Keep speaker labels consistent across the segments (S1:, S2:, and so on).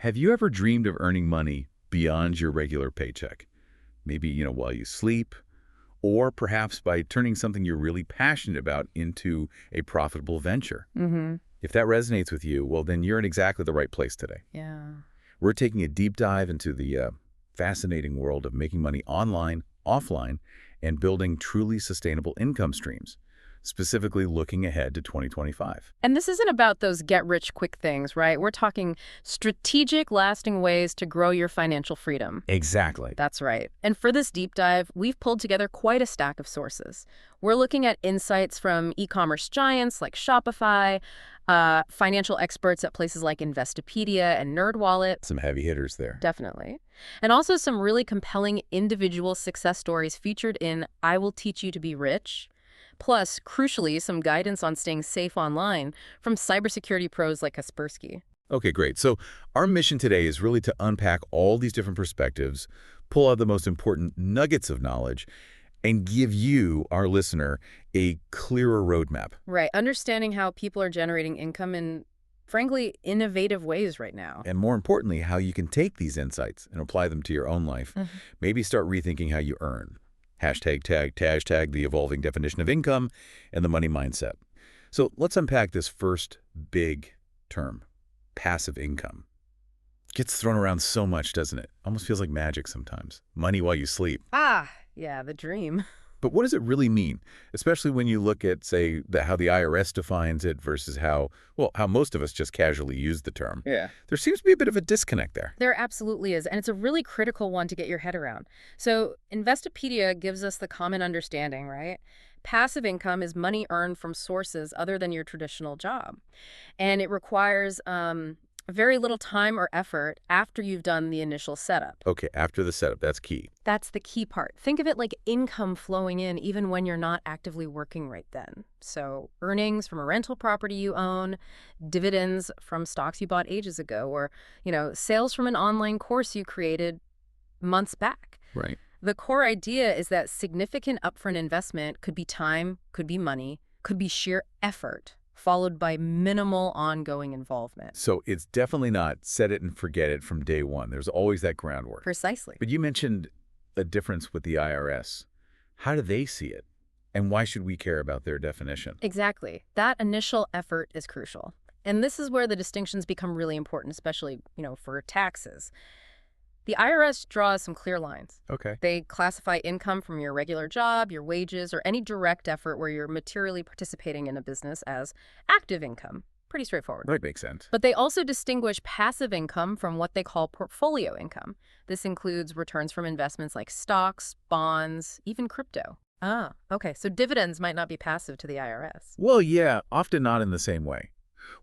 S1: Have you ever dreamed of earning money beyond your regular paycheck? Maybe, while you sleep, or perhaps by turning something you're really passionate about into a profitable venture.
S2: Mm-hmm.
S1: If that resonates with you, well, then you're in exactly the right place today.
S2: Yeah.
S1: We're taking a deep dive into the fascinating world of making money online, offline, and building truly sustainable income streams, specifically looking ahead to 2025.
S2: And this isn't about those get-rich-quick things, right? We're talking strategic, lasting ways to grow your financial freedom.
S1: Exactly.
S2: That's right. And for this deep dive, we've pulled together quite a stack of sources. We're looking at insights from e-commerce giants like Shopify, financial experts at places like Investopedia and NerdWallet.
S1: Some heavy hitters there.
S2: Definitely. And also some really compelling individual success stories featured in I Will Teach You to Be Rich. Plus, crucially, some guidance on staying safe online from cybersecurity pros like Kaspersky.
S1: Okay, great. So our mission today is really to unpack all these different perspectives, pull out the most important nuggets of knowledge, and give you, our listener, a clearer roadmap.
S2: Right. Understanding how people are generating income in, frankly, innovative ways right now.
S1: And more importantly, how you can take these insights and apply them to your own life.
S2: Mm-hmm.
S1: Maybe start rethinking how you earn. Hashtag the evolving definition of income and the money mindset. So let's unpack this first big term, passive income. Gets thrown around so much, doesn't it? Almost feels like magic sometimes. Money while you sleep.
S2: Ah, yeah, the dream.
S1: But what does it really mean? Especially when you look at, say, how the IRS defines it versus how most of us just casually use the term.
S2: Yeah.
S1: There seems to be a bit of a disconnect there.
S2: There absolutely is, and it's a really critical one to get your head around. So Investopedia gives us the common understanding, right? Passive income is money earned from sources other than your traditional job. And it requires very little time or effort after you've done the initial setup.
S1: Okay, after the setup, that's key.
S2: That's the key part. Think of it like income flowing in even when you're not actively working right then. So earnings from a rental property you own, dividends from stocks you bought ages ago, or, sales from an online course you created months back.
S1: Right.
S2: The core idea is that significant upfront investment could be time, could be money, could be sheer effort, followed by minimal ongoing involvement.
S1: So it's definitely not set it and forget it from day one. There's always that groundwork.
S2: Precisely.
S1: But you mentioned a difference with the IRS. How do they see it? And why should we care about their definition?
S2: Exactly. That initial effort is crucial. And this is where the distinctions become really important, especially, for taxes. The IRS draws some clear lines.
S1: Okay.
S2: They classify income from your regular job, your wages, or any direct effort where you're materially participating in a business as active income. Pretty straightforward.
S1: That makes sense.
S2: But they also distinguish passive income from what they call portfolio income. This includes returns from investments like stocks, bonds, even crypto. Ah, okay. So dividends might not be passive to the IRS.
S1: Well, yeah, often not in the same way.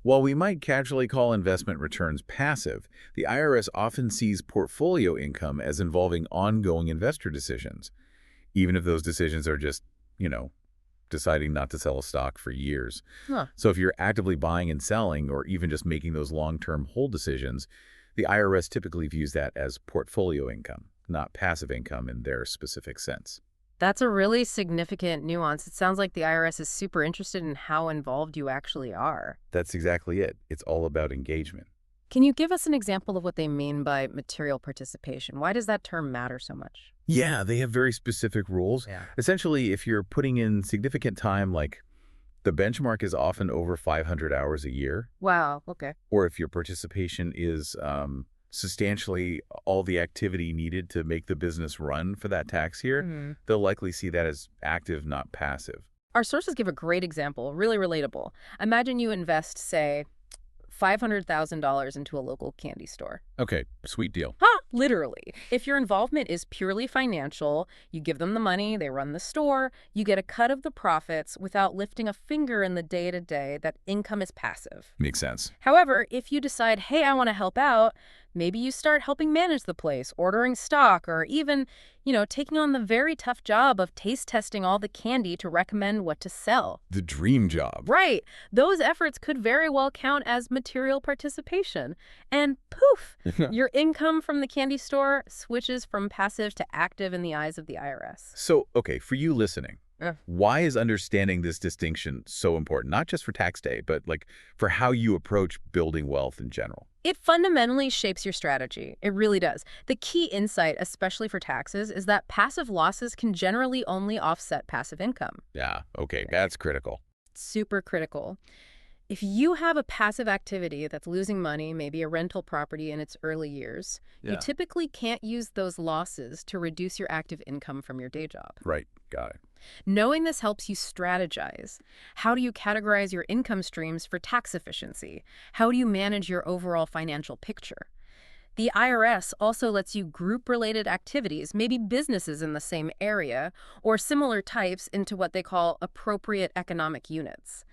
S1: While we might casually call investment returns passive, the IRS often sees portfolio income as involving ongoing investor decisions, even if those decisions are just, deciding not to sell a stock for years.
S2: Huh.
S1: So if you're actively buying and selling, or even just making those long-term hold decisions, the IRS typically views that as portfolio income, not passive income in their specific sense.
S2: That's a really significant nuance. It sounds like the IRS is super interested in how involved you actually are.
S1: That's exactly it. It's all about engagement.
S2: Can you give us an example of what they mean by material participation? Why does that term matter so much?
S1: Yeah, they have very specific rules.
S2: Yeah.
S1: Essentially, if you're putting in significant time, like the benchmark is often over 500 hours a year.
S2: Wow, okay.
S1: Or if your participation is substantially all the activity needed to make the business run for that tax year, they'll likely see that as active, not passive.
S2: Our sources give a great example, really relatable. Imagine you invest, say, $500,000 into a local candy store.
S1: Okay, sweet deal.
S2: Huh, literally. If your involvement is purely financial, you give them the money, they run the store, you get a cut of the profits without lifting a finger in the day-to-day. That income is passive.
S1: Makes sense.
S2: However, if you decide, hey, I want to help out, maybe you start helping manage the place, ordering stock, or even, taking on the very tough job of taste testing all the candy to recommend what to sell.
S1: The dream job.
S2: Right. Those efforts could very well count as material participation. And poof, your income from the candy store switches from passive to active in the eyes of the IRS.
S1: So, okay, for you listening, why is understanding this distinction so important? Not just for tax day, but for how you approach building wealth in general.
S2: It fundamentally shapes your strategy. It really does. The key insight, especially for taxes, is that passive losses can generally only offset passive income.
S1: Yeah, okay, that's critical.
S2: Super critical. If you have a passive activity that's losing money, maybe a rental property in its early years, you
S1: Yeah.
S2: typically can't use those losses to reduce your active income from your day job.
S1: Right, got it.
S2: Knowing this helps you strategize. How do you categorize your income streams for tax efficiency? How do you manage your overall financial picture? The IRS also lets you group related activities, maybe businesses in the same area, or similar types into what they call appropriate economic units.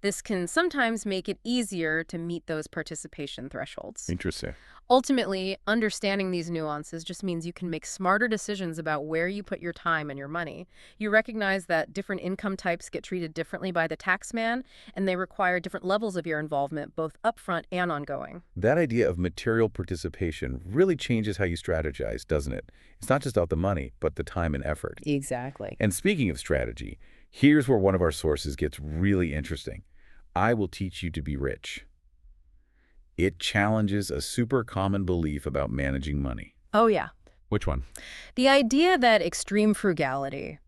S2: This can sometimes make it easier to meet those participation thresholds.
S1: Interesting.
S2: Ultimately, understanding these nuances just means you can make smarter decisions about where you put your time and your money. You recognize that different income types get treated differently by the tax man, and they require different levels of your involvement, both upfront and ongoing.
S1: That idea of material participation really changes how you strategize, doesn't it? It's not just about the money, but the time and effort.
S2: Exactly.
S1: And speaking of strategy, here's where one of our sources gets really interesting. I will teach you to be rich. It challenges a super common belief about managing money.
S2: Oh, yeah.
S1: Which one?
S2: The idea that extreme frugality,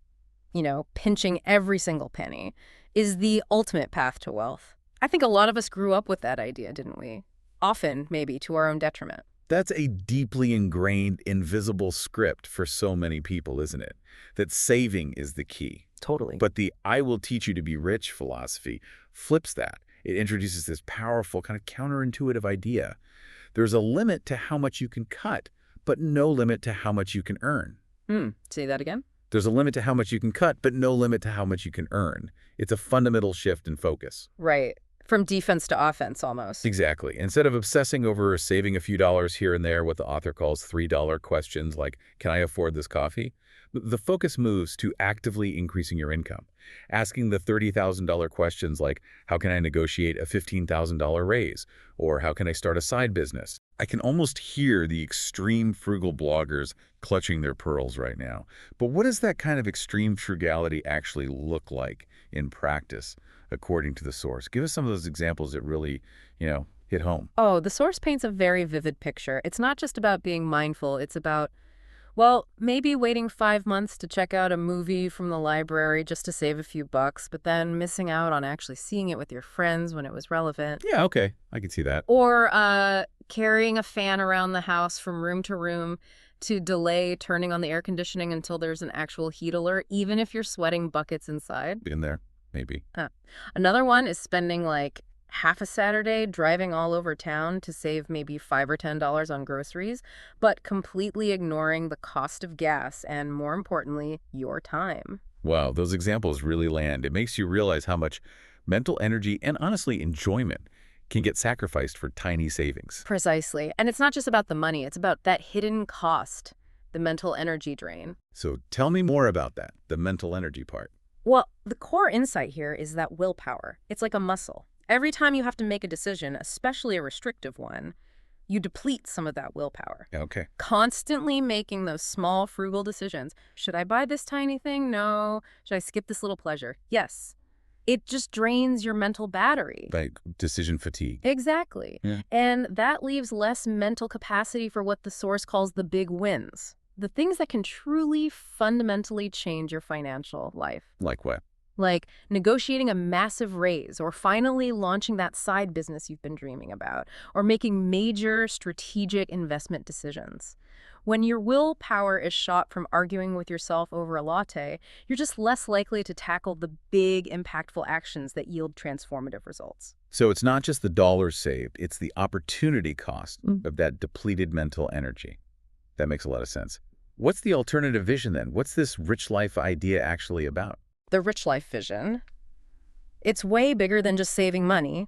S2: pinching every single penny, is the ultimate path to wealth. I think a lot of us grew up with that idea, didn't we? Often, maybe, to our own detriment.
S1: That's a deeply ingrained, invisible script for so many people, isn't it? That saving is the key.
S2: Totally.
S1: But the I will teach you to be rich philosophy flips that. It introduces this powerful, kind of counterintuitive idea. There's a limit to how much you can cut, but no limit to how much you can earn.
S2: Say that again?
S1: There's a limit to how much you can cut, but no limit to how much you can earn. It's a fundamental shift in focus.
S2: Right. From defense to offense, almost.
S1: Exactly. Instead of obsessing over saving a few dollars here and there, what the author calls $3 questions like, can I afford this coffee? The focus moves to actively increasing your income, asking the $30,000 questions like, how can I negotiate a $15,000 raise? Or how can I start a side business? I can almost hear the extreme frugal bloggers clutching their pearls right now. But what does that kind of extreme frugality actually look like in practice, according to the source? Give us some of those examples that really, hit home.
S2: Oh, the source paints a very vivid picture. It's not just about being mindful. It's about, maybe waiting 5 months to check out a movie from the library just to save a few bucks, but then missing out on actually seeing it with your friends when it was relevant.
S1: Yeah, okay. I can see that.
S2: Or carrying a fan around the house from room to room to delay turning on the air conditioning until there's an actual heat alert, even if you're sweating buckets inside.
S1: In there, maybe.
S2: Another one is spending like half a Saturday driving all over town to save maybe $5 or $10 on groceries, but completely ignoring the cost of gas and, more importantly, your time.
S1: Wow, those examples really land. It makes you realize how much mental energy and, honestly, enjoyment can get sacrificed for tiny savings.
S2: Precisely. And it's not just about the money. It's about that hidden cost, the mental energy drain.
S1: So tell me more about that, the mental energy part.
S2: Well, the core insight here is that willpower. It's like a muscle. Every time you have to make a decision, especially a restrictive one, you deplete some of that willpower.
S1: Okay.
S2: Constantly making those small, frugal decisions. Should I buy this tiny thing? No. Should I skip this little pleasure? Yes. It just drains your mental battery.
S1: Like decision fatigue.
S2: Exactly.
S1: Yeah.
S2: And that leaves less mental capacity for what the source calls the big wins. The things that can truly, fundamentally change your financial life.
S1: Like what?
S2: Like negotiating a massive raise, or finally launching that side business you've been dreaming about, or making major strategic investment decisions. When your willpower is shot from arguing with yourself over a latte, you're just less likely to tackle the big, impactful actions that yield transformative results.
S1: So it's not just the dollars saved, it's the opportunity cost of that depleted mental energy. That makes a lot of sense. What's the alternative vision then? What's this rich life idea actually about?
S2: The rich life vision, it's way bigger than just saving money.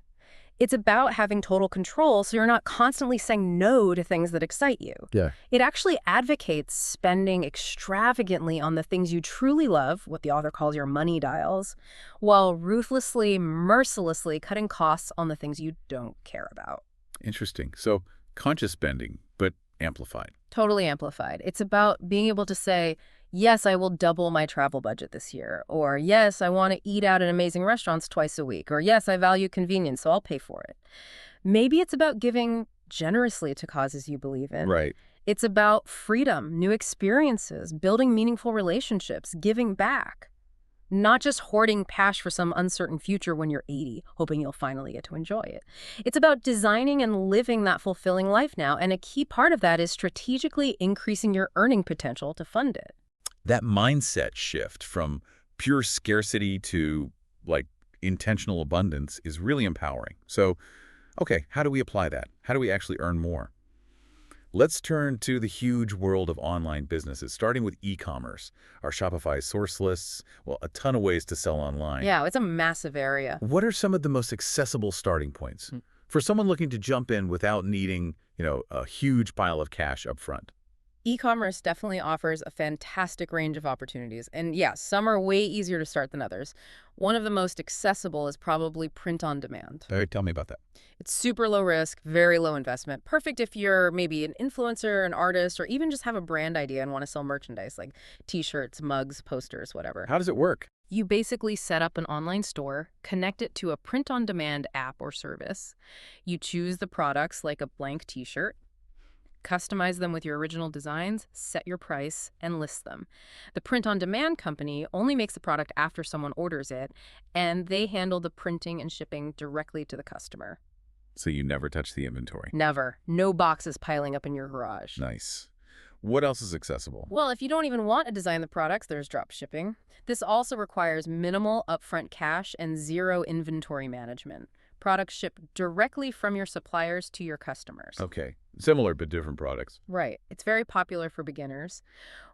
S2: It's about having total control so you're not constantly saying no to things that excite you.
S1: Yeah.
S2: It actually advocates spending extravagantly on the things you truly love, what the author calls your money dials, while ruthlessly, mercilessly cutting costs on the things you don't care about.
S1: Interesting. So conscious spending, but amplified.
S2: Totally amplified. It's about being able to say, yes, I will double my travel budget this year. Or yes, I want to eat out at amazing restaurants twice a week. Or yes, I value convenience, so I'll pay for it. Maybe it's about giving generously to causes you believe in.
S1: Right.
S2: It's about freedom, new experiences, building meaningful relationships, giving back. Not just hoarding cash for some uncertain future when you're 80, hoping you'll finally get to enjoy it. It's about designing and living that fulfilling life now, and a key part of that is strategically increasing your earning potential to fund it.
S1: That mindset shift from pure scarcity to, like, intentional abundance is really empowering. So, okay, how do we apply that? How do we actually earn more? Let's turn to the huge world of online businesses, starting with e-commerce. Our Shopify source lists, well, a ton of ways to sell online.
S2: Yeah, it's a massive area.
S1: What are some of the most accessible starting points for someone looking to jump in without needing, a huge pile of cash up front?
S2: E-commerce definitely offers a fantastic range of opportunities. And yeah, some are way easier to start than others. One of the most accessible is probably print on demand.
S1: All right, tell me about that.
S2: It's super low risk, very low investment. Perfect if you're maybe an influencer, an artist, or even just have a brand idea and want to sell merchandise like t-shirts, mugs, posters, whatever.
S1: How does it work?
S2: You basically set up an online store, connect it to a print-on-demand app or service. You choose the products like a blank t-shirt, customize them with your original designs, set your price, and list them. The print-on-demand company only makes the product after someone orders it, and they handle the printing and shipping directly to the customer.
S1: So you never touch the inventory.
S2: Never. No boxes piling up in your garage.
S1: Nice. What else is accessible?
S2: Well, if you don't even want to design the products, there's drop shipping. This also requires minimal upfront cash and zero inventory management. Products ship directly from your suppliers to your customers.
S1: Okay. Similar but different products.
S2: Right. It's very popular for beginners.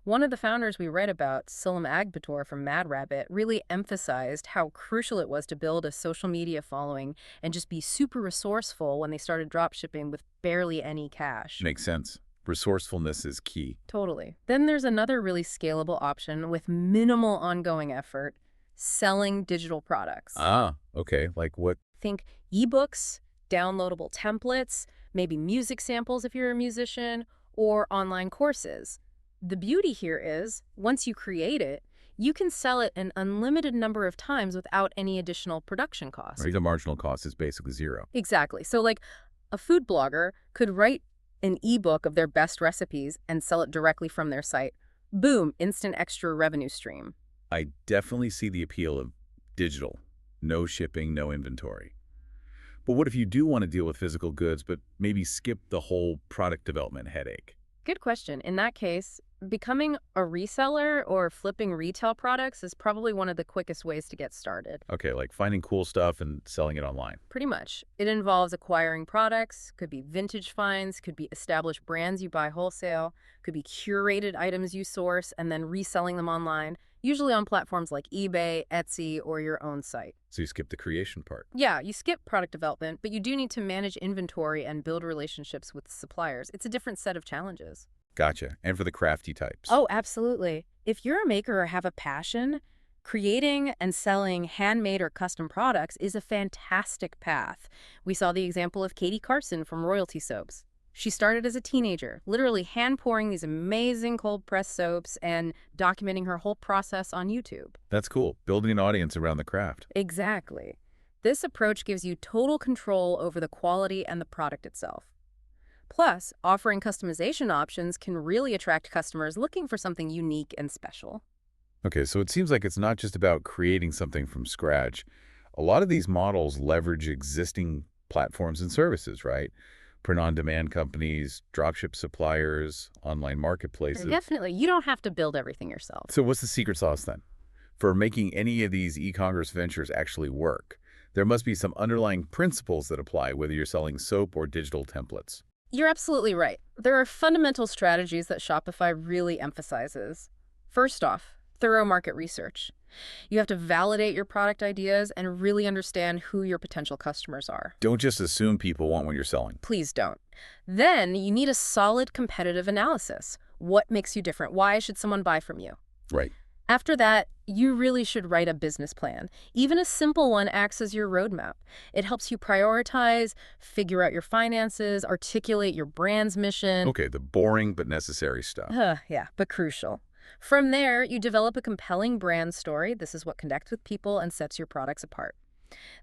S2: One of the founders we read about, Salim Agbator from Mad Rabbit, really emphasized how crucial it was to build a social media following and just be super resourceful when they started drop shipping with barely any cash.
S1: Makes sense. Resourcefulness is key.
S2: Totally. Then there's another really scalable option with minimal ongoing effort, selling digital products.
S1: Ah, okay. Like what?
S2: Think ebooks, downloadable templates, maybe music samples if you're a musician, or online courses. The beauty here is, once you create it, you can sell it an unlimited number of times without any additional production costs.
S1: Right, the marginal cost is basically zero.
S2: Exactly. So like a food blogger could write an ebook of their best recipes and sell it directly from their site. Boom, instant extra revenue stream.
S1: I definitely see the appeal of digital. No shipping, no inventory. But what if you do want to deal with physical goods, but maybe skip the whole product development headache?
S2: Good question. In that case, becoming a reseller or flipping retail products is probably one of the quickest ways to get started.
S1: Okay, like finding cool stuff and selling it online.
S2: Pretty much. It involves acquiring products, could be vintage finds, could be established brands you buy wholesale, could be curated items you source and then reselling them online, usually on platforms like eBay, Etsy, or your own site.
S1: So you skip the creation part.
S2: Yeah, you skip product development, but you do need to manage inventory and build relationships with suppliers. It's a different set of challenges.
S1: Gotcha. And for the crafty types.
S2: Oh, absolutely. If you're a maker or have a passion, creating and selling handmade or custom products is a fantastic path. We saw the example of Katie Carson from Royalty Soaps. She started as a teenager, literally hand-pouring these amazing cold-pressed soaps and documenting her whole process on YouTube.
S1: That's cool. Building an audience around the craft.
S2: Exactly. This approach gives you total control over the quality and the product itself. Plus, offering customization options can really attract customers looking for something unique and special.
S1: Okay, so it seems like it's not just about creating something from scratch. A lot of these models leverage existing platforms and services, right? Print-on-demand companies, dropship suppliers, online marketplaces.
S2: Definitely. You don't have to build everything yourself.
S1: So what's the secret sauce then? For making any of these e-commerce ventures actually work, there must be some underlying principles that apply whether you're selling soap or digital templates.
S2: You're absolutely right. There are fundamental strategies that Shopify really emphasizes. First off, thorough market research. You have to validate your product ideas and really understand who your potential customers are.
S1: Don't just assume people want what you're selling.
S2: Please don't. Then you need a solid competitive analysis. What makes you different? Why should someone buy from you?
S1: Right.
S2: After that, you really should write a business plan. Even a simple one acts as your roadmap. It helps you prioritize, figure out your finances, articulate your brand's mission.
S1: Okay, the boring but necessary stuff.
S2: Yeah, but crucial. From there, you develop a compelling brand story. This is what connects with people and sets your products apart.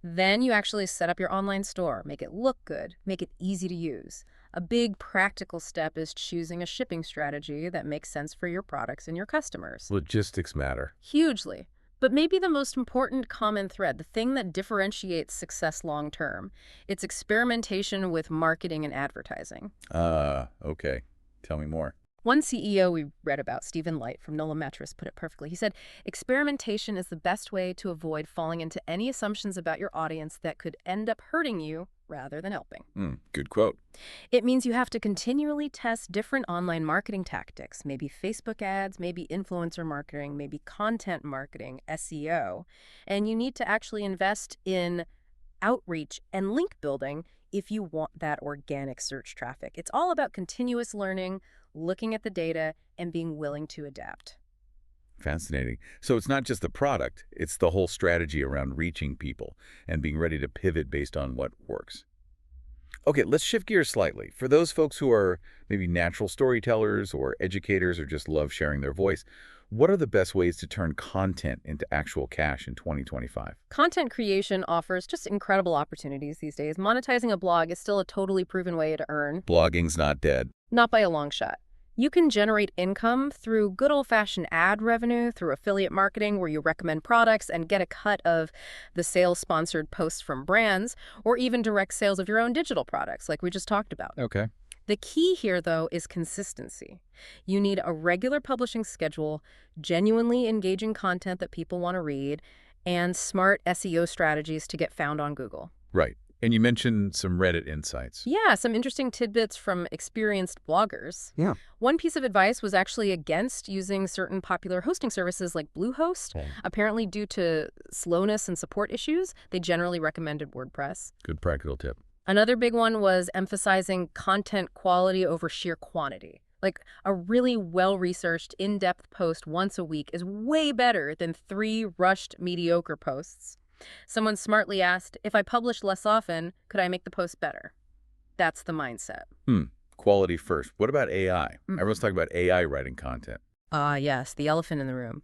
S2: Then you actually set up your online store, make it look good, make it easy to use. A big practical step is choosing a shipping strategy that makes sense for your products and your customers.
S1: Logistics matter.
S2: Hugely. But maybe the most important common thread, the thing that differentiates success long term, it's experimentation with marketing and advertising.
S1: Okay. Tell me more.
S2: One CEO we read about, Stephen Light from Nola Mattress, put it perfectly. He said, experimentation is the best way to avoid falling into any assumptions about your audience that could end up hurting you rather than helping.
S1: Good quote.
S2: It means you have to continually test different online marketing tactics, maybe Facebook ads, maybe influencer marketing, maybe content marketing, SEO. And you need to actually invest in outreach and link building if you want that organic search traffic. It's all about continuous learning, looking at the data, and being willing to adapt.
S1: Fascinating. So it's not just the product, it's the whole strategy around reaching people and being ready to pivot based on what works. Okay, let's shift gears slightly. For those folks who are maybe natural storytellers or educators or just love sharing their voice, what are the best ways to turn content into actual cash in 2025?
S2: Content creation offers just incredible opportunities these days. Monetizing a blog is still a totally proven way to earn.
S1: Blogging's not dead.
S2: Not by a long shot. You can generate income through good old-fashioned ad revenue, through affiliate marketing where you recommend products and get a cut of the sales-sponsored posts from brands, or even direct sales of your own digital products like we just talked about.
S1: Okay.
S2: The key here, though, is consistency. You need a regular publishing schedule, genuinely engaging content that people want to read, and smart SEO strategies to get found on Google.
S1: Right. And you mentioned some Reddit insights.
S2: Yeah, some interesting tidbits from experienced bloggers.
S1: Yeah.
S2: One piece of advice was actually against using certain popular hosting services like Bluehost.
S1: Okay.
S2: Apparently, due to slowness and support issues, they generally recommended WordPress.
S1: Good practical tip.
S2: Another big one was emphasizing content quality over sheer quantity. Like, a really well-researched, in-depth post once a week is way better than 3 rushed, mediocre posts. Someone smartly asked, if I publish less often, could I make the post better? That's the mindset.
S1: Quality first. What about AI? Everyone's talking about AI writing content.
S2: Yes, the elephant in the room.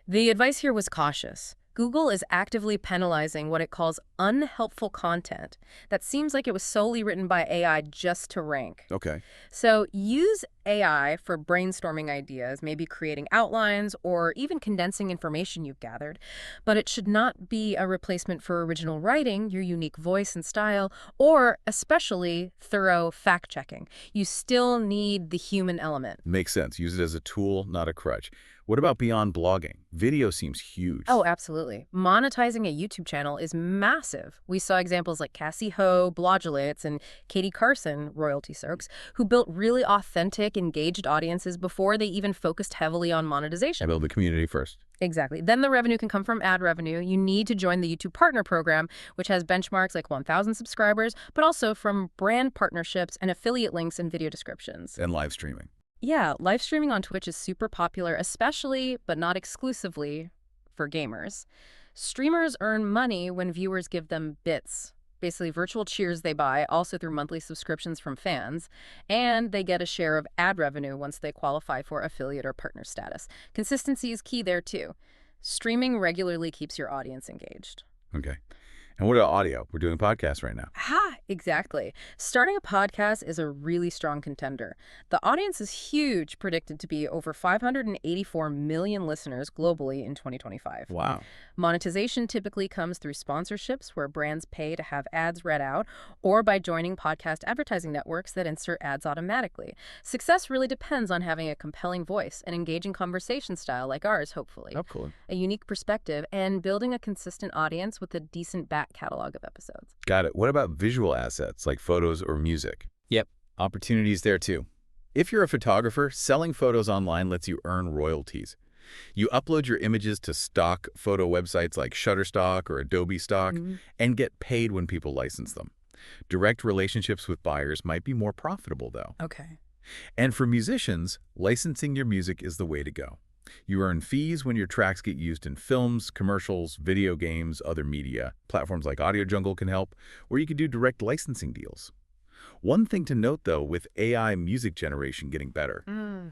S2: The advice here was cautious. Google is actively penalizing what it calls unhelpful content that seems like it was solely written by AI just to rank.
S1: Okay.
S2: So use AI for brainstorming ideas, maybe creating outlines or even condensing information you've gathered, but it should not be a replacement for original writing, your unique voice and style, or especially thorough fact-checking. You still need the human element.
S1: Makes sense. Use it as a tool, not a crutch. What about beyond blogging? Video seems huge.
S2: Oh, absolutely. Monetizing a YouTube channel is massive. We saw examples like Cassie Ho, Blogulates, and Katie Carson, Royalty Soaks, who built really authentic, engaged audiences before they even focused heavily on
S1: I
S2: monetization.
S1: build the community first.
S2: Exactly. Then the revenue can come from ad revenue. You need to join the YouTube Partner Program, which has benchmarks like 1,000 subscribers, but also from brand partnerships and affiliate links and video descriptions.
S1: And live streaming.
S2: Yeah, live streaming on Twitch is super popular, especially, but not exclusively, for gamers. Streamers earn money when viewers give them bits, basically virtual cheers they buy, also through monthly subscriptions from fans, and they get a share of ad revenue once they qualify for affiliate or partner status. Consistency is key there, too. Streaming regularly keeps your audience engaged.
S1: Okay. And what about audio? We're doing podcasts right now.
S2: Exactly. Starting a podcast is a really strong contender. The audience is huge, predicted to be over 584 million listeners globally in 2025.
S1: Wow.
S2: Monetization typically comes through sponsorships where brands pay to have ads read out, or by joining podcast advertising networks that insert ads automatically. Success really depends on having a compelling voice, an engaging conversation style like ours, hopefully,
S1: Oh, cool.
S2: a unique perspective, and building a consistent audience with a decent back catalog of episodes.
S1: Got it. What about visual assets like photos or music?
S3: Yep, opportunities there too.
S1: If you're a photographer, selling photos online lets you earn royalties. You upload your images to stock photo websites like Shutterstock or Adobe Stock and get paid when people license them. Direct relationships with buyers might be more profitable, though.
S2: Okay.
S1: And for musicians, licensing your music is the way to go. You earn fees when your tracks get used in films, commercials, video games, other media. Platforms like Audio Jungle can help, or you can do direct licensing deals. One thing to note, though, with AI music generation getting better,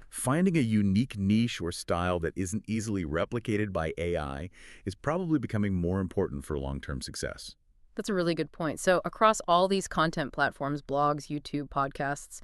S1: finding a unique niche or style that isn't easily replicated by AI is probably becoming more important for long-term success.
S2: That's a really good point. So across all these content platforms, blogs, YouTube, podcasts,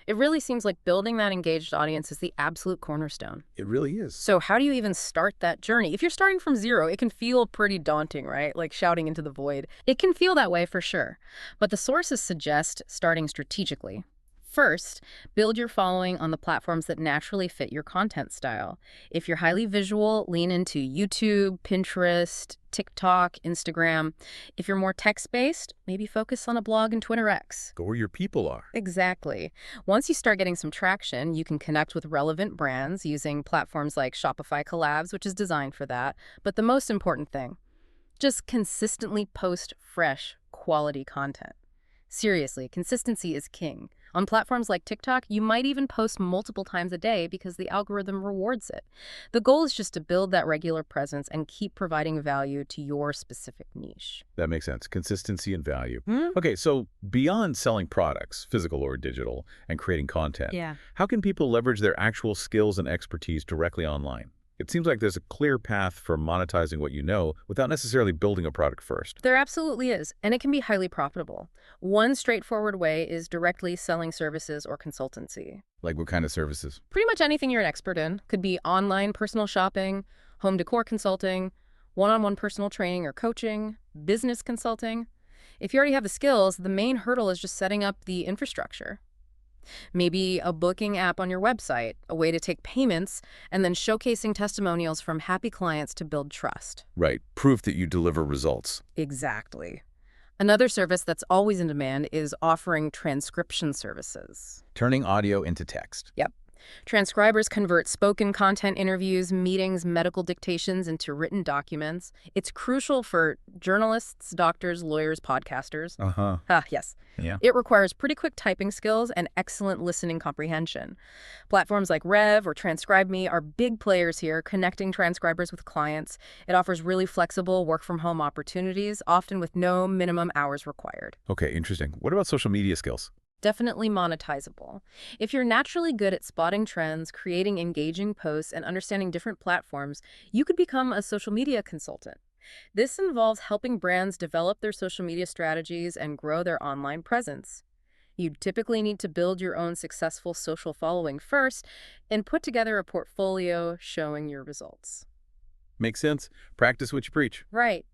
S2: it really seems like building that engaged audience is the absolute cornerstone.
S1: It really is.
S2: So how do you even start that journey? If you're starting from zero, it can feel pretty daunting, right? Like shouting into the void. It can feel that way for sure. But the sources suggest starting strategically. First, build your following on the platforms that naturally fit your content style. If you're highly visual, lean into YouTube, Pinterest, TikTok, Instagram. If you're more text-based, maybe focus on a blog and Twitter X.
S1: Go where your people are.
S2: Exactly. Once you start getting some traction, you can connect with relevant brands using platforms like Shopify Collabs, which is designed for that. But the most important thing, just consistently post fresh, quality content. Seriously, consistency is king. On platforms like TikTok, you might even post multiple times a day because the algorithm rewards it. The goal is just to build that regular presence and keep providing value to your specific niche.
S1: That makes sense. Consistency and value.
S2: Hmm?
S1: Okay, so beyond selling products, physical or digital, and creating content, how can people leverage their actual skills and expertise directly online? It seems like there's a clear path for monetizing what you know without necessarily building a product first.
S2: There absolutely is, and it can be highly profitable. One straightforward way is directly selling services or consultancy.
S1: Like what kind of services?
S2: Pretty much anything you're an expert in. Could be online personal shopping, home decor consulting, one-on-one personal training or coaching, business consulting. If you already have the skills, the main hurdle is just setting up the infrastructure. Maybe a booking app on your website, a way to take payments, and then showcasing testimonials from happy clients to build trust.
S1: Right. Proof that you deliver results.
S2: Exactly. Another service that's always in demand is offering transcription services.
S3: Turning audio into text.
S2: Yep. Transcribers convert spoken content interviews, meetings, medical dictations into written documents. It's crucial for journalists, doctors, lawyers, podcasters.
S1: Uh-huh.
S2: Yes.
S3: Yeah.
S2: It requires pretty quick typing skills and excellent listening comprehension. Platforms like Rev or TranscribeMe are big players here, connecting transcribers with clients. It offers really flexible work-from-home opportunities, often with no minimum hours required.
S1: Okay, interesting. What about social media skills?
S2: Definitely monetizable. If you're naturally good at spotting trends, creating engaging posts, and understanding different platforms, you could become a social media consultant. This involves helping brands develop their social media strategies and grow their online presence. You'd typically need to build your own successful social following first and put together a portfolio showing your results.
S1: Makes sense. Practice what you preach.
S2: Right.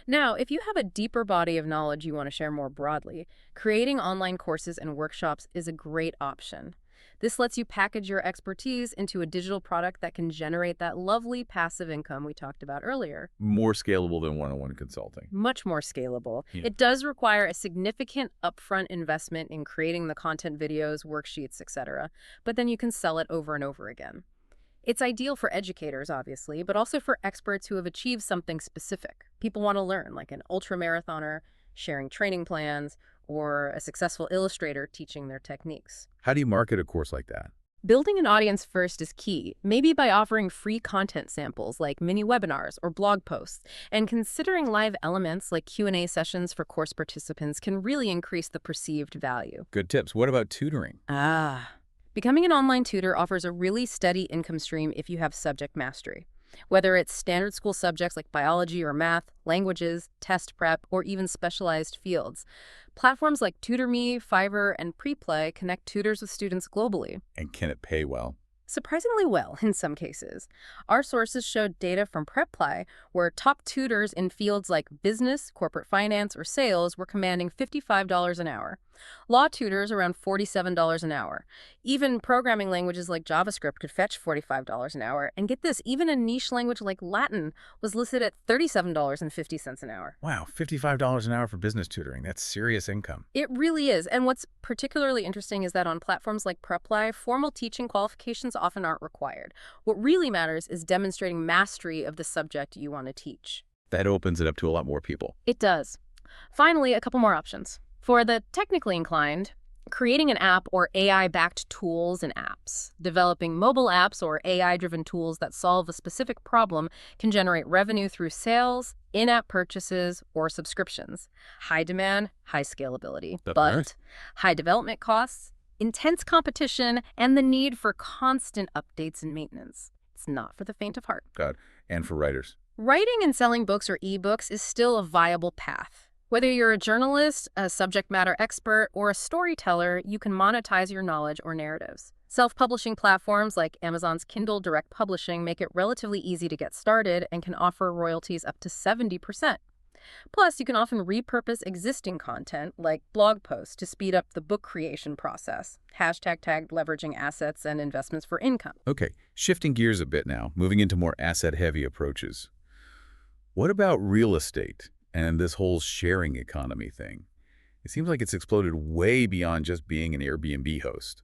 S2: Now, if you have a deeper body of knowledge you want to share more broadly, creating online courses and workshops is a great option. This lets you package your expertise into a digital product that can generate that lovely passive income we talked about earlier.
S1: More scalable than one-on-one consulting.
S2: Much more scalable.
S1: Yeah.
S2: It does require a significant upfront investment in creating the content videos, worksheets, etc., but then you can sell it over and over again. It's ideal for educators, obviously, but also for experts who have achieved something specific. People want to learn, like an ultramarathoner sharing training plans or a successful illustrator teaching their techniques.
S1: How do you market a course like that?
S2: Building an audience first is key, maybe by offering free content samples like mini webinars or blog posts, and considering live elements like Q&A sessions for course participants can really increase the perceived value.
S3: Good tips. What about tutoring?
S2: Becoming an online tutor offers a really steady income stream if you have subject mastery. Whether it's standard school subjects like biology or math, languages, test prep, or even specialized fields. Platforms like TutorMe, Fiverr, and Preplay connect tutors with students globally.
S1: And can it pay well?
S2: Surprisingly well in some cases. Our sources showed data from Prepply where top tutors in fields like business, corporate finance, or sales were commanding $55 an hour. Law tutors around $47 an hour. Even programming languages like JavaScript could fetch $45 an hour. And get this, even a niche language like Latin was listed at $37.50 an hour.
S1: Wow, $55 an hour for business tutoring. That's serious income.
S2: It really is. And what's particularly interesting is that on platforms like Prepply, formal teaching qualifications often aren't required. What really matters is demonstrating mastery of the subject you want to teach.
S1: That opens it up to a lot more people.
S2: It does. Finally, a couple more options. For the technically inclined, creating an app or AI-backed tools and apps. Developing mobile apps or AI-driven tools that solve a specific problem can generate revenue through sales, in-app purchases, or subscriptions. High demand, high scalability.
S1: That's
S2: But
S1: right.
S2: high development costs, intense competition, and the need for constant updates and maintenance. It's not for the faint of heart.
S1: God. And for writers.
S2: Writing and selling books or ebooks is still a viable path. Whether you're a journalist, a subject matter expert, or a storyteller, you can monetize your knowledge or narratives. Self-publishing platforms like Amazon's Kindle Direct Publishing make it relatively easy to get started and can offer royalties up to 70%. Plus, you can often repurpose existing content, like blog posts, to speed up the book creation process. Hashtag tagged leveraging assets and investments for income.
S1: Okay, shifting gears a bit now, moving into more asset-heavy approaches. What about real estate and this whole sharing economy thing? It seems like it's exploded way beyond just being an Airbnb host.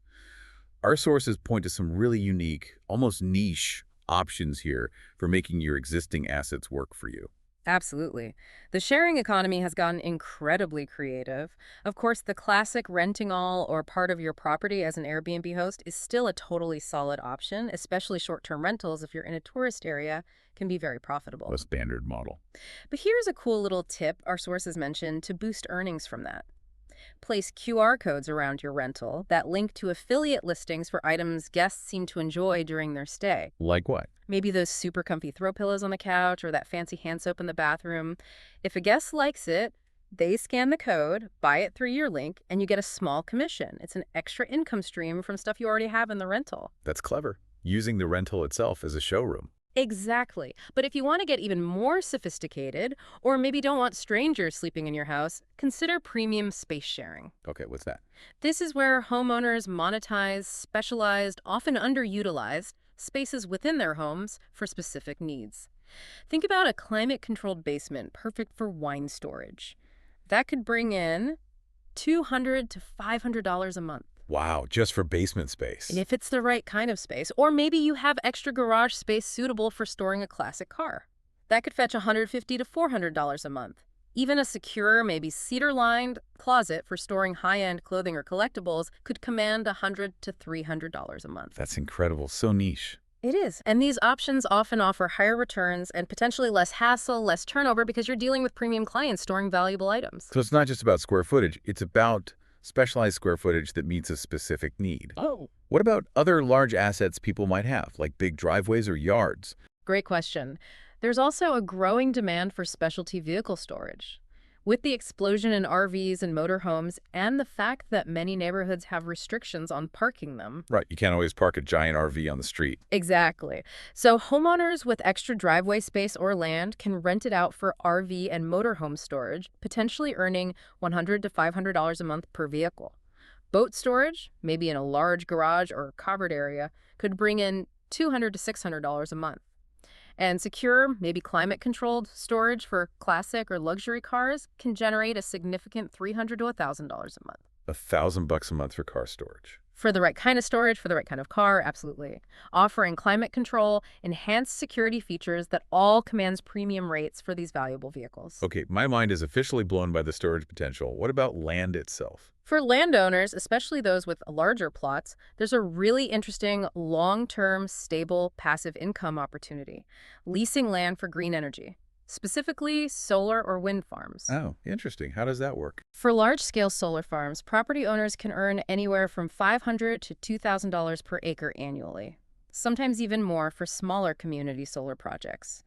S1: Our sources point to some really unique, almost niche options here for making your existing assets work for you.
S2: Absolutely. The sharing economy has gotten incredibly creative. Of course, the classic renting all or part of your property as an Airbnb host is still a totally solid option, especially short-term rentals if you're in a tourist area can be very profitable.
S1: A standard model.
S2: But here's a cool little tip our sources mentioned to boost earnings from that. Place QR codes around your rental that link to affiliate listings for items guests seem to enjoy during their stay.
S1: Like what?
S2: Maybe those super comfy throw pillows on the couch or that fancy hand soap in the bathroom. If a guest likes it, they scan the code, buy it through your link, and you get a small commission. It's an extra income stream from stuff you already have in the rental.
S1: That's clever. Using the rental itself as a showroom.
S2: Exactly. But if you want to get even more sophisticated, or maybe don't want strangers sleeping in your house, consider premium space sharing.
S1: Okay, what's that?
S2: This is where homeowners monetize specialized, often underutilized, spaces within their homes for specific needs. Think about a climate-controlled basement perfect for wine storage. That could bring in $200 to $500 a month.
S1: Wow, just for basement space.
S2: If it's the right kind of space, or maybe you have extra garage space suitable for storing a classic car. That could fetch $150 to $400 a month. Even a secure, maybe cedar-lined closet for storing high-end clothing or collectibles could command $100 to $300 a month.
S1: That's incredible. So niche.
S2: It is. And these options often offer higher returns and potentially less hassle, less turnover because you're dealing with premium clients storing valuable items.
S1: So it's not just about square footage. It's about specialized square footage that meets a specific need.
S2: Oh.
S1: What about other large assets people might have, like big driveways or yards?
S2: Great question. There's also a growing demand for specialty vehicle storage. With the explosion in RVs and motorhomes and the fact that many neighborhoods have restrictions on parking them.
S1: Right, you can't always park a giant RV on the street.
S2: Exactly. So homeowners with extra driveway space or land can rent it out for RV and motorhome storage, potentially earning $100 to $500 a month per vehicle. Boat storage, maybe in a large garage or covered area, could bring in $200 to $600 a month. And secure, maybe climate-controlled storage for classic or luxury cars can generate a significant $300 to $1,000 a month.
S1: $1,000 a month for car storage.
S2: For the right kind of storage, for the right kind of car, absolutely. Offering climate control, enhanced security features that all commands premium rates for these valuable vehicles.
S1: Okay, my mind is officially blown by the storage potential. What about land itself?
S2: For landowners, especially those with larger plots, there's a really interesting long-term, stable, passive income opportunity. Leasing land for green energy, specifically solar or wind farms.
S1: Oh, interesting. How does that work?
S2: For large-scale solar farms, property owners can earn anywhere from $500 to $2,000 per acre annually, sometimes even more for smaller community solar projects.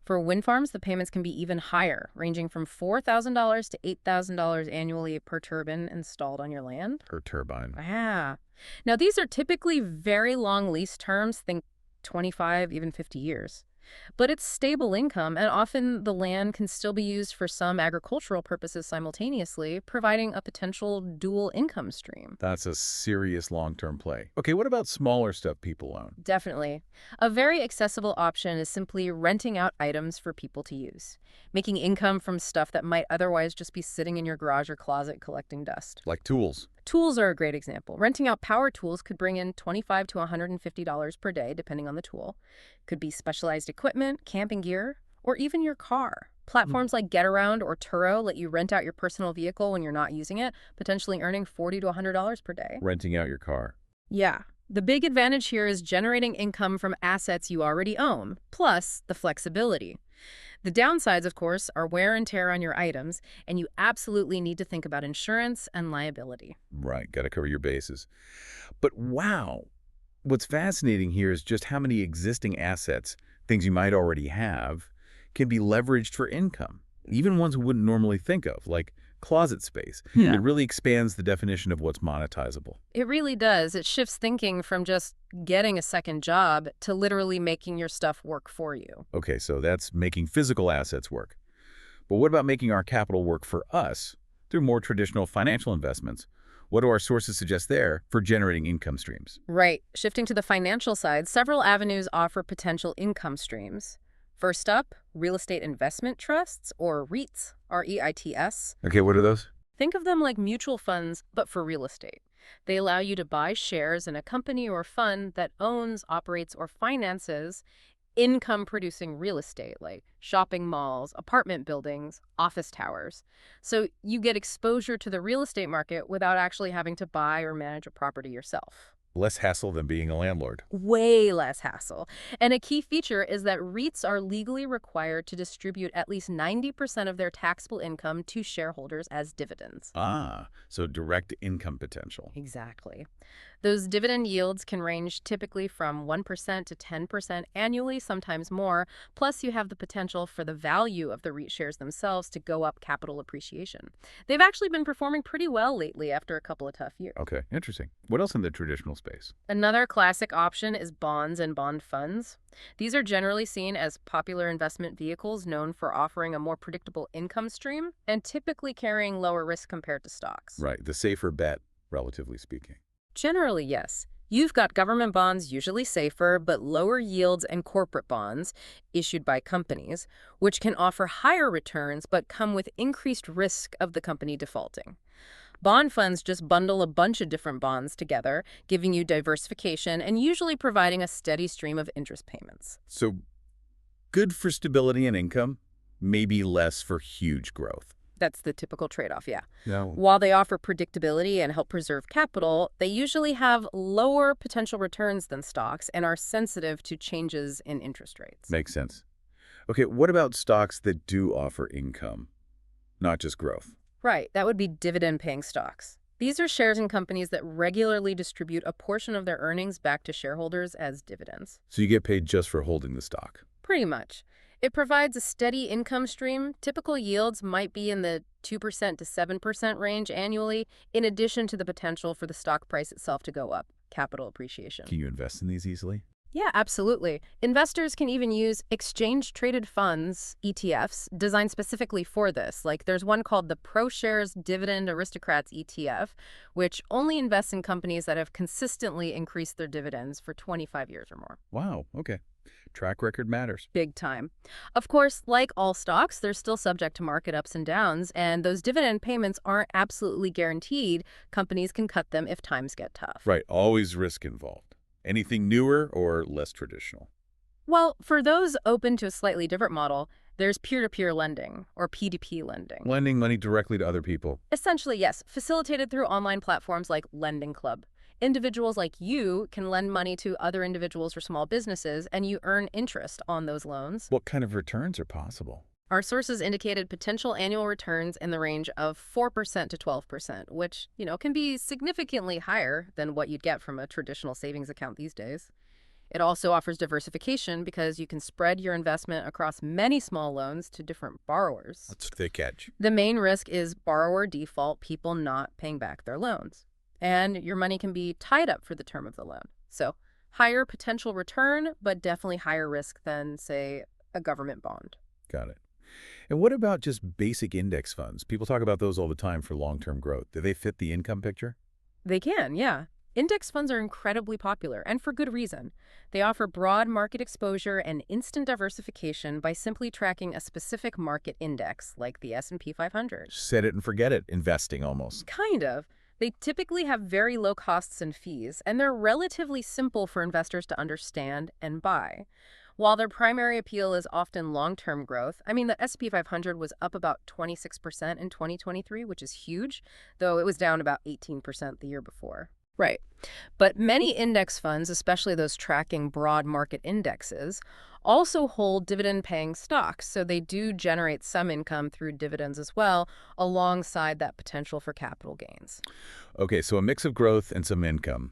S2: For wind farms, the payments can be even higher, ranging from $4,000 to $8,000 annually per turbine installed on your land.
S1: Per turbine.
S2: Yeah. Now, these are typically very long lease terms, think 25, even 50 years. But it's stable income, and often the land can still be used for some agricultural purposes simultaneously, providing a potential dual income stream.
S1: That's a serious long-term play. Okay, what about smaller stuff people own?
S2: Definitely. A very accessible option is simply renting out items for people to use, making income from stuff that might otherwise just be sitting in your garage or closet collecting dust.
S1: Like tools.
S2: Tools are a great example. Renting out power tools could bring in $25 to $150 per day, depending on the tool. Could be specialized equipment, camping gear, or even your car. Platforms like Getaround or Turo let you rent out your personal vehicle when you're not using it, potentially earning $40 to $100 per day.
S1: Renting out your car.
S2: Yeah. The big advantage here is generating income from assets you already own, plus the flexibility. The downsides, of course, are wear and tear on your items, and you absolutely need to think about insurance and liability.
S1: Right, got to cover your bases. But wow, what's fascinating here is just how many existing assets, things you might already have, can be leveraged for income. even ones we wouldn't normally think of, like closet space.
S3: Yeah.
S1: It really expands the definition of what's monetizable.
S2: It really does. It shifts thinking from just getting a second job to literally making your stuff work for you.
S1: Okay, so that's making physical assets work. But what about making our capital work for us through more traditional financial investments? What do our sources suggest there for generating income streams?
S2: Right. Shifting to the financial side, several avenues offer potential income streams. First up, real estate investment trusts, or REITs, R-E-I-T-S.
S1: Okay, what are those?
S2: Think of them like mutual funds, but for real estate. They allow you to buy shares in a company or fund that owns, operates, or finances income-producing real estate, like shopping malls, apartment buildings, office towers. So you get exposure to the real estate market without actually having to buy or manage a property yourself.
S1: Less hassle than being a landlord.
S2: Way less hassle. And a key feature is that REITs are legally required to distribute at least 90% of their taxable income to shareholders as dividends.
S1: Ah, so direct income potential.
S2: Exactly. Those dividend yields can range typically from 1% to 10% annually, sometimes more. Plus, you have the potential for the value of the REIT shares themselves to go up capital appreciation. They've actually been performing pretty well lately after a couple of tough years.
S1: Okay, interesting. What else in the traditional space?
S2: Another classic option is bonds and bond funds. These are generally seen as popular investment vehicles known for offering a more predictable income stream and typically carrying lower risk compared to stocks.
S1: Right, the safer bet, relatively speaking.
S2: Generally, yes. You've got government bonds, usually safer, but lower yields, and corporate bonds issued by companies, which can offer higher returns but come with increased risk of the company defaulting. Bond funds just bundle a bunch of different bonds together, giving you diversification and usually providing a steady stream of interest payments.
S1: So good for stability and income, maybe less for huge growth.
S2: That's the typical trade-off, yeah.
S1: No.
S2: While they offer predictability and help preserve capital, they usually have lower potential returns than stocks and are sensitive to changes in interest rates.
S1: Makes sense. Okay, what about stocks that do offer income, not just growth?
S2: Right, that would be dividend-paying stocks. These are shares in companies that regularly distribute a portion of their earnings back to shareholders as dividends.
S1: So you get paid just for holding the stock.
S2: Pretty much. It provides a steady income stream. Typical yields might be in the 2% to 7% range annually, in addition to the potential for the stock price itself to go up, capital appreciation.
S1: Can you invest in these easily?
S2: Yeah, absolutely. Investors can even use exchange-traded funds, ETFs, designed specifically for this. Like there's one called the ProShares Dividend Aristocrats ETF, which only invests in companies that have consistently increased their dividends for 25 years or more.
S1: Wow, okay. Track record matters.
S2: Big time. Of course, like all stocks, they're still subject to market ups and downs, and those dividend payments aren't absolutely guaranteed. Companies can cut them if times get tough.
S1: Right, always risk involved. Anything newer or less traditional?
S2: Well, for those open to a slightly different model, there's peer-to-peer lending, or P2P lending.
S1: Lending money directly to other people.
S2: Essentially, yes, facilitated through online platforms like Lending Club. Individuals like you can lend money to other individuals or small businesses, and you earn interest on those loans.
S1: What kind of returns are possible?
S2: Our sources indicated potential annual returns in the range of 4% to 12%, which, can be significantly higher than what you'd get from a traditional savings account these days. It also offers diversification because you can spread your investment across many small loans to different borrowers.
S1: That's a thick edge.
S2: The main risk is borrower default, people not paying back their loans. And your money can be tied up for the term of the loan. So higher potential return, but definitely higher risk than, say, a government bond.
S1: Got it. And what about just basic index funds? People talk about those all the time for long-term growth. Do they fit the income picture?
S2: They can, yeah. Index funds are incredibly popular, and for good reason. They offer broad market exposure and instant diversification by simply tracking a specific market index, like the S&P 500.
S1: Set it and forget it, investing almost.
S2: Kind of. They typically have very low costs and fees, and they're relatively simple for investors to understand and buy. While their primary appeal is often long-term growth, the S&P 500 was up about 26% in 2023, which is huge, though it was down about 18% the year before. Right. But many index funds, especially those tracking broad market indexes, also hold dividend-paying stocks, so they do generate some income through dividends as well, alongside that potential for capital gains.
S1: Okay, so a mix of growth and some income.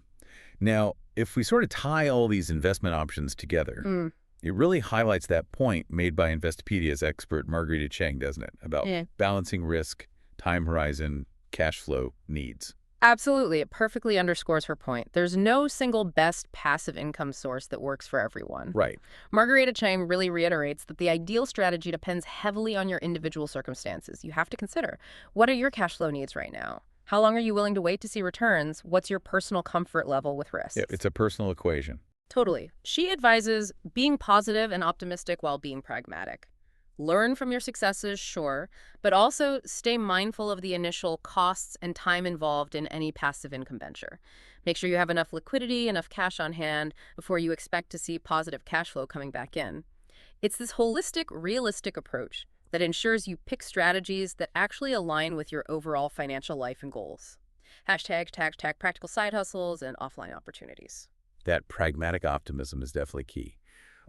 S1: Now, if we sort of tie all these investment options together, It really highlights that point made by Investopedia's expert Margarita Chang, doesn't it? About
S2: Yeah.
S1: balancing risk, time horizon, cash flow needs.
S2: Absolutely. It perfectly underscores her point. There's no single best passive income source that works for everyone.
S1: Right.
S2: Margarita Chang really reiterates that the ideal strategy depends heavily on your individual circumstances. You have to consider, what are your cash flow needs right now? How long are you willing to wait to see returns? What's your personal comfort level with
S1: Yeah,
S2: risks?
S1: it's a personal equation.
S2: Totally. She advises being positive and optimistic while being pragmatic. Learn from your successes, sure, but also stay mindful of the initial costs and time involved in any passive income venture. Make sure you have enough liquidity, enough cash on hand before you expect to see positive cash flow coming back in. It's this holistic, realistic approach that ensures you pick strategies that actually align with your overall financial life and goals. Hashtag practical side hustles and offline opportunities.
S1: That pragmatic optimism is definitely key.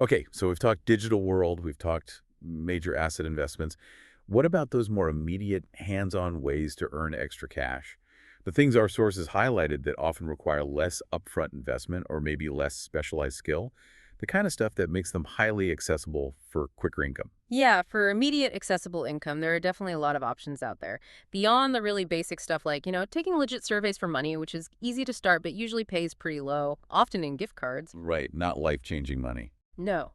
S1: Okay, so we've talked digital world, we've talked major asset investments. What about those more immediate, hands-on ways to earn extra cash? The things our sources highlighted that often require less upfront investment or maybe less specialized skill, the kind of stuff that makes them highly accessible for quicker income.
S2: Yeah, for immediate accessible income, there are definitely a lot of options out there. Beyond the really basic stuff like, taking legit surveys for money, which is easy to start but usually pays pretty low, often in gift cards.
S1: Right, not life-changing money.
S2: No.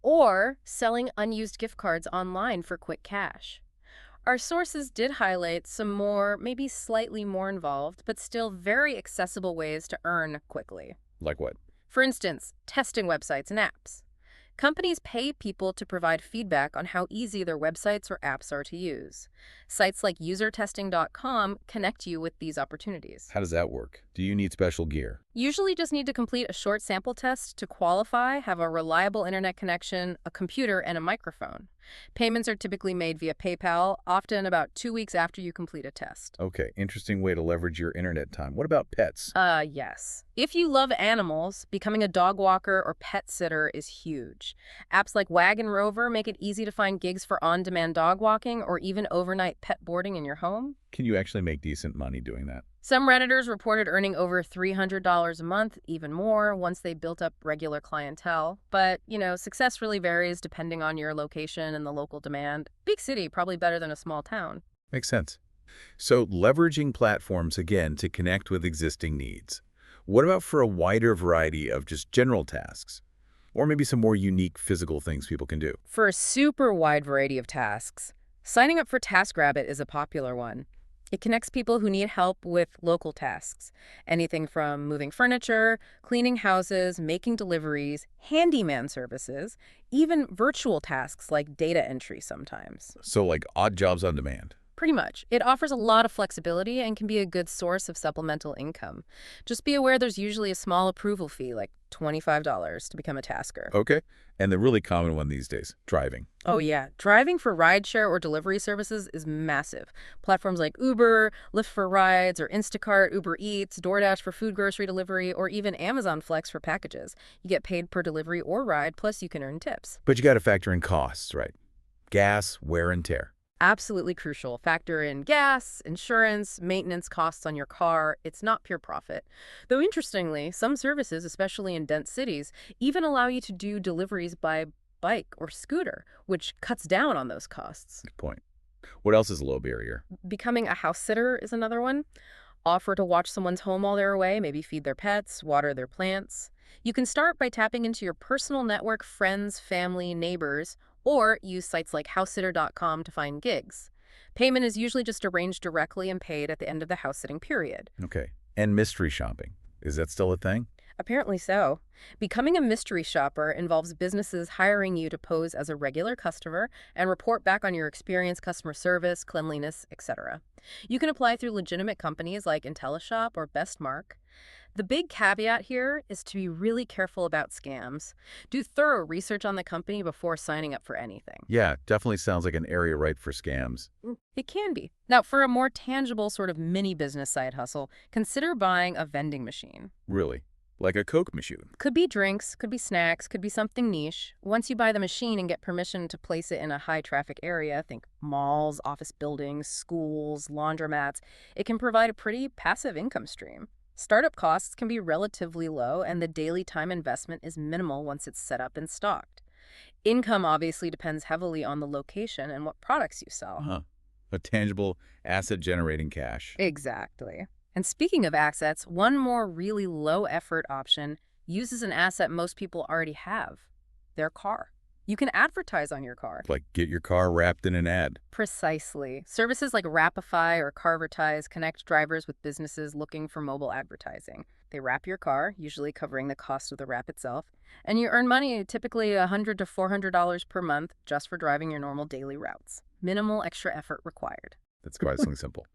S2: Or selling unused gift cards online for quick cash. Our sources did highlight some more, maybe slightly more involved, but still very accessible ways to earn quickly.
S1: Like what?
S2: For instance, testing websites and apps. Companies pay people to provide feedback on how easy their websites or apps are to use. Sites like usertesting.com connect you with these opportunities.
S1: How does that work? Do you need special gear?
S2: Usually just need to complete a short sample test to qualify, have a reliable internet connection, a computer, and a microphone. Payments are typically made via PayPal, often about 2 weeks after you complete a test.
S1: Okay, interesting way to leverage your internet time. What about pets?
S2: Yes. If you love animals, becoming a dog walker or pet sitter is huge. Apps like Wag and Rover make it easy to find gigs for on-demand dog walking or even overnight pet boarding in your home.
S1: Can you actually make decent money doing that?
S2: Some Redditors reported earning over $300 a month, even more, once they built up regular clientele. But, success really varies depending on your location and the local demand. Big city, probably better than a small town.
S1: Makes sense. So leveraging platforms, again, to connect with existing needs. What about for a wider variety of just general tasks? Or maybe some more unique physical things people can do?
S2: For a super wide variety of tasks, signing up for TaskRabbit is a popular one. It connects people who need help with local tasks. Anything from moving furniture, cleaning houses, making deliveries, handyman services, even virtual tasks like data entry sometimes.
S1: So like odd jobs on demand.
S2: Pretty much. It offers a lot of flexibility and can be a good source of supplemental income. Just be aware there's usually a small approval fee, like $25 to become a tasker.
S1: Okay. And the really common one these days, driving.
S2: Oh yeah, driving for rideshare or delivery services is massive. Platforms like Uber, Lyft for rides, or Instacart, Uber Eats, DoorDash for food grocery delivery, or even Amazon Flex for packages. You get paid per delivery or ride, plus you can earn tips.
S1: But you got to factor in costs, right? Gas, wear and tear.
S2: Absolutely crucial. Factor in gas, insurance, maintenance costs on your car. It's not pure profit. Though interestingly, some services, especially in dense cities, even allow you to do deliveries by bike or scooter, which cuts down on those costs.
S1: Good point. What else is a low barrier?
S2: Becoming a house sitter is another one. Offer to watch someone's home while they're away, maybe feed their pets, water their plants. You can start by tapping into your personal network, friends, family, neighbors, or use sites like housesitter.com to find gigs. Payment is usually just arranged directly and paid at the end of the house sitting period.
S1: Okay. And mystery shopping. Is that still a thing?
S2: Apparently so. Becoming a mystery shopper involves businesses hiring you to pose as a regular customer and report back on your experience, customer service, cleanliness, etc. You can apply through legitimate companies like IntelliShop or Bestmark. The big caveat here is to be really careful about scams. Do thorough research on the company before signing up for anything.
S1: Yeah, definitely sounds like an area ripe for scams.
S2: It can be. Now, for a more tangible sort of mini business side hustle, consider buying a vending machine.
S1: Really? Like a Coke machine.
S2: Could be drinks, could be snacks, could be something niche. Once you buy the machine and get permission to place it in a high-traffic area, think malls, office buildings, schools, laundromats, it can provide a pretty passive income stream. Startup costs can be relatively low, and the daily time investment is minimal once it's set up and stocked. Income obviously depends heavily on the location and what products you sell.
S1: Huh. A tangible asset generating cash.
S2: Exactly. And speaking of assets, one more really low-effort option uses an asset most people already have, their car. You can advertise on your car.
S1: Like get your car wrapped in an ad.
S2: Precisely. Services like Rapify or Carvertise connect drivers with businesses looking for mobile advertising. They wrap your car, usually covering the cost of the wrap itself, and you earn money, typically $100 to $400 per month, just for driving your normal daily routes. Minimal extra effort required.
S1: That's surprisingly simple.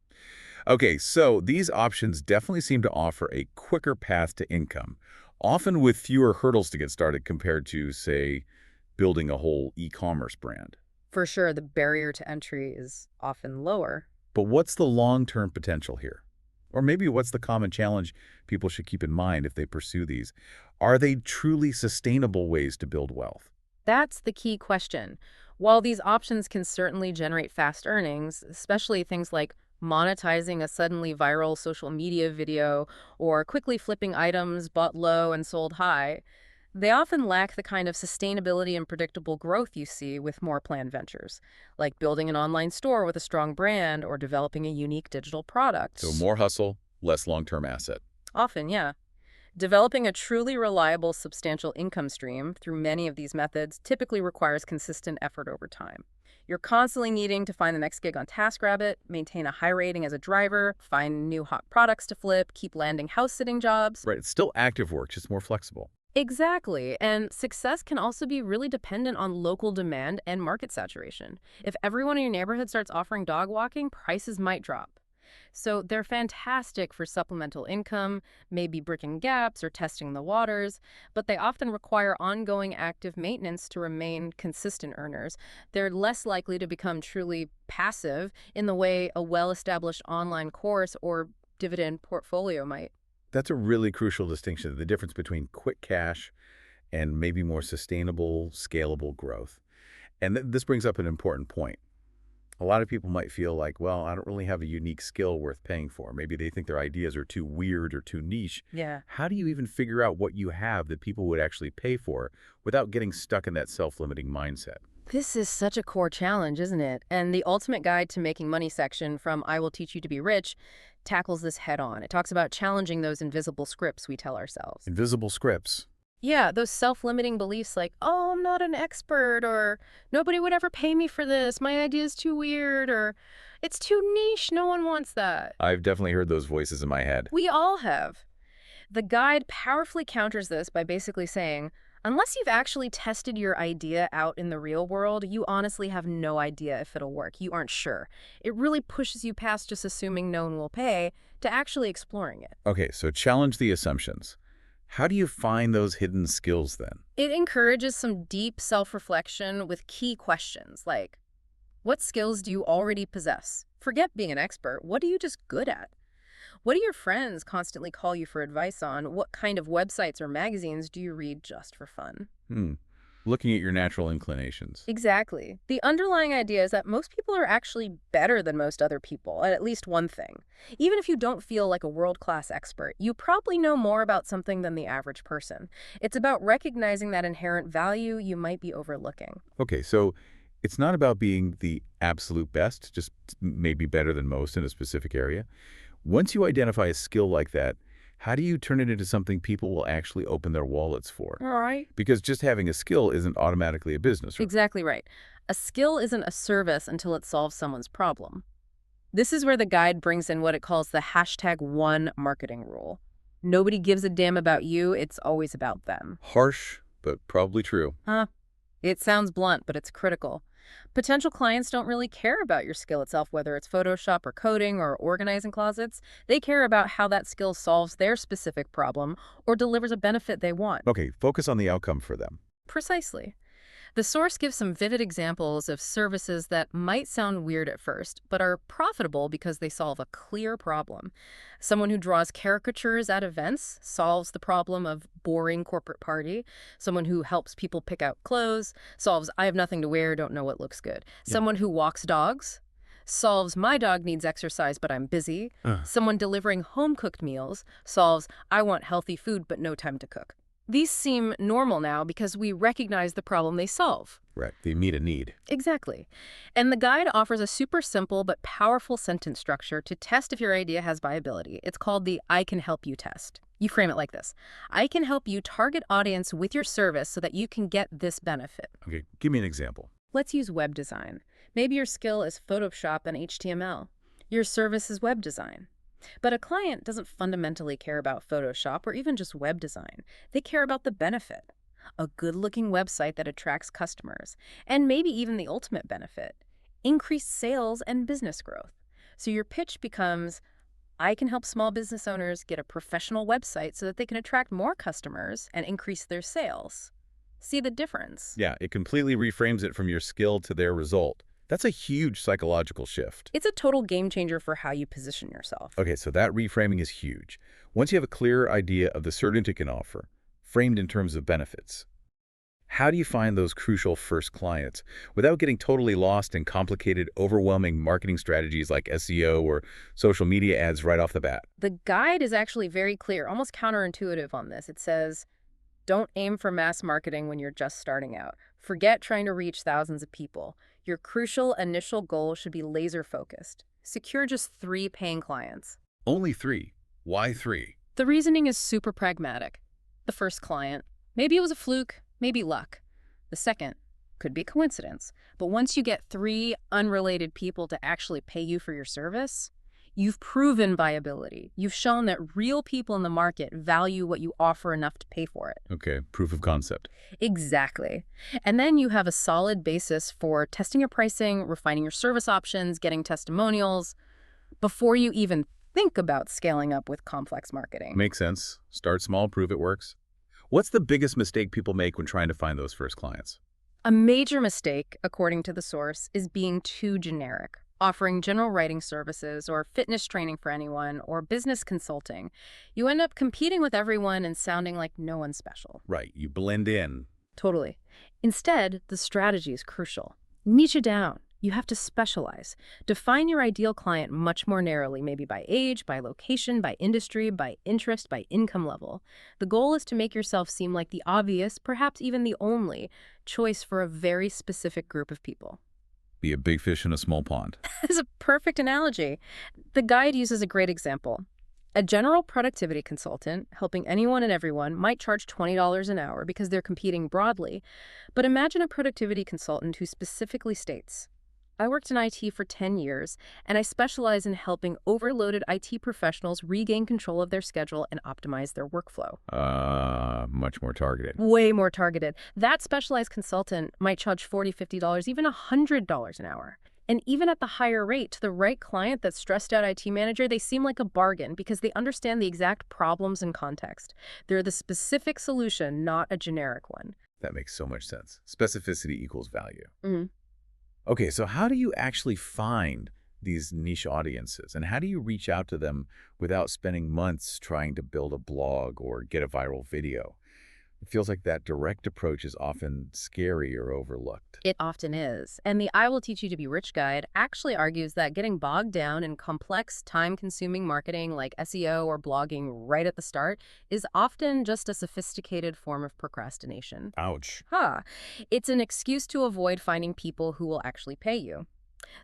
S1: Okay, so these options definitely seem to offer a quicker path to income, often with fewer hurdles to get started compared to, say, building a whole e-commerce brand.
S2: For sure, the barrier to entry is often lower.
S1: But what's the long-term potential here? Or maybe what's the common challenge people should keep in mind if they pursue these? Are they truly sustainable ways to build wealth?
S2: That's the key question. While these options can certainly generate fast earnings, especially things like monetizing a suddenly viral social media video or quickly flipping items bought low and sold high, they often lack the kind of sustainability and predictable growth you see with more planned ventures, like building an online store with a strong brand or developing a unique digital product.
S1: So more hustle, less long-term asset.
S2: Often, yeah. Developing a truly reliable, substantial income stream through many of these methods typically requires consistent effort over time. You're constantly needing to find the next gig on TaskRabbit, maintain a high rating as a driver, find new hot products to flip, keep landing house-sitting jobs.
S1: Right, it's still active work, just more flexible.
S2: Exactly. And success can also be really dependent on local demand and market saturation. If everyone in your neighborhood starts offering dog walking, prices might drop. So they're fantastic for supplemental income, maybe bridging gaps or testing the waters, but they often require ongoing active maintenance to remain consistent earners. They're less likely to become truly passive in the way a well-established online course or dividend portfolio might.
S1: That's a really crucial distinction, the difference between quick cash and maybe more sustainable, scalable growth. And this brings up an important point. A lot of people might feel like, well, I don't really have a unique skill worth paying for. Maybe they think their ideas are too weird or too niche.
S2: Yeah.
S1: How do you even figure out what you have that people would actually pay for without getting stuck in that self-limiting mindset?
S2: This is such a core challenge, isn't it? And the Ultimate Guide to Making Money section from I Will Teach You to Be Rich tackles this head on. It talks about challenging those invisible scripts we tell ourselves.
S1: Invisible scripts.
S2: Yeah, those self-limiting beliefs like, oh, I'm not an expert, or nobody would ever pay me for this, my idea's too weird, or it's too niche, no one wants that.
S1: I've definitely heard those voices in my head.
S2: We all have. The guide powerfully counters this by basically saying, unless you've actually tested your idea out in the real world, you honestly have no idea if it'll work. You aren't sure. It really pushes you past just assuming no one will pay to actually exploring it.
S1: Okay, so challenge the assumptions. How do you find those hidden skills then?
S2: It encourages some deep self-reflection with key questions like, what skills do you already possess? Forget being an expert. What are you just good at? What do your friends constantly call you for advice on? What kind of websites or magazines do you read just for fun?
S1: Looking at your natural inclinations.
S2: Exactly. The underlying idea is that most people are actually better than most other people at least one thing. Even if you don't feel like a world-class expert, you probably know more about something than the average person. It's about recognizing that inherent value you might be overlooking.
S1: Okay, so it's not about being the absolute best, just maybe better than most in a specific area. Once you identify a skill like that, how do you turn it into something people will actually open their wallets for?
S2: All right.
S1: Because just having a skill isn't automatically a business. Right?
S2: Exactly right. A skill isn't a service until it solves someone's problem. This is where the guide brings in what it calls the #1 marketing rule. Nobody gives a damn about you, it's always about them.
S1: Harsh, but probably true.
S2: It sounds blunt, but it's critical. Potential clients don't really care about your skill itself, whether it's Photoshop or coding or organizing closets. They care about how that skill solves their specific problem or delivers a benefit they want.
S1: Okay, focus on the outcome for them.
S2: Precisely. The source gives some vivid examples of services that might sound weird at first, but are profitable because they solve a clear problem. Someone who draws caricatures at events solves the problem of boring corporate party. Someone who helps people pick out clothes solves I have nothing to wear, don't know what looks good. Someone who walks dogs solves my dog needs exercise, but I'm busy. Someone delivering home-cooked meals solves I want healthy food, but no time to cook. These seem normal now because we recognize the problem they solve.
S1: Right. They meet a need.
S2: Exactly. And the guide offers a super simple but powerful sentence structure to test if your idea has viability. It's called the I can help you test. You frame it like this. I can help you target audience with your service so that you can get this benefit.
S1: Okay, give me an example.
S2: Let's use web design. Maybe your skill is Photoshop and HTML. Your service is web design. But a client doesn't fundamentally care about Photoshop or even just web design. They care about the benefit. A good-looking website that attracts customers. And maybe even the ultimate benefit. Increased sales and business growth. So your pitch becomes, I can help small business owners get a professional website so that they can attract more customers and increase their sales. See the difference?
S1: Yeah, it completely reframes it from your skill to their result. That's a huge psychological shift.
S2: It's a total game changer for how you position yourself.
S1: Okay, so that reframing is huge. Once you have a clear idea of the certainty you can offer, framed in terms of benefits, how do you find those crucial first clients without getting totally lost in complicated, overwhelming marketing strategies like SEO or social media ads right off the bat?
S2: The guide is actually very clear, almost counterintuitive on this. It says, don't aim for mass marketing when you're just starting out. Forget trying to reach thousands of people. Your crucial initial goal should be laser-focused. Secure just 3 paying clients.
S1: Only 3. Why 3?
S2: The reasoning is super pragmatic. The first client, maybe it was a fluke, maybe luck. The second could be coincidence. But once you get 3 unrelated people to actually pay you for your service, you've proven viability. You've shown that real people in the market value what you offer enough to pay for it.
S1: Okay, proof of concept.
S2: Exactly. And then you have a solid basis for testing your pricing, refining your service options, getting testimonials, before you even think about scaling up with complex marketing.
S1: Makes sense. Start small, prove it works. What's the biggest mistake people make when trying to find those first clients?
S2: A major mistake, according to the source, is being too generic. Offering general writing services or fitness training for anyone or business consulting. You end up competing with everyone and sounding like no one's special.
S1: Right, you blend in.
S2: Totally. Instead, the strategy is crucial. Niche it down. You have to specialize. Define your ideal client much more narrowly, maybe by age, by location, by industry, by interest, by income level. The goal is to make yourself seem like the obvious, perhaps even the only, choice for a very specific group of people.
S1: Be a big fish in a small pond.
S2: That's a perfect analogy. The guide uses a great example. A general productivity consultant, helping anyone and everyone, might charge $20 an hour because they're competing broadly. But imagine a productivity consultant who specifically states, I worked in IT for 10 years, and I specialize in helping overloaded IT professionals regain control of their schedule and optimize their workflow.
S1: Much more targeted.
S2: Way more targeted. That specialized consultant might charge $40, $50, even $100 an hour. And even at the higher rate, to the right client, that stressed out IT manager, they seem like a bargain because they understand the exact problems and context. They're the specific solution, not a generic one.
S1: That makes so much sense. Specificity equals value.
S2: Mm-hmm.
S1: Okay, so how do you actually find these niche audiences, and how do you reach out to them without spending months trying to build a blog or get a viral video? It feels like that direct approach is often scary or overlooked.
S2: It often is. And the I Will Teach You to Be Rich guide actually argues that getting bogged down in complex, time-consuming marketing like SEO or blogging right at the start is often just a sophisticated form of procrastination.
S1: Ouch.
S2: It's an excuse to avoid finding people who will actually pay you.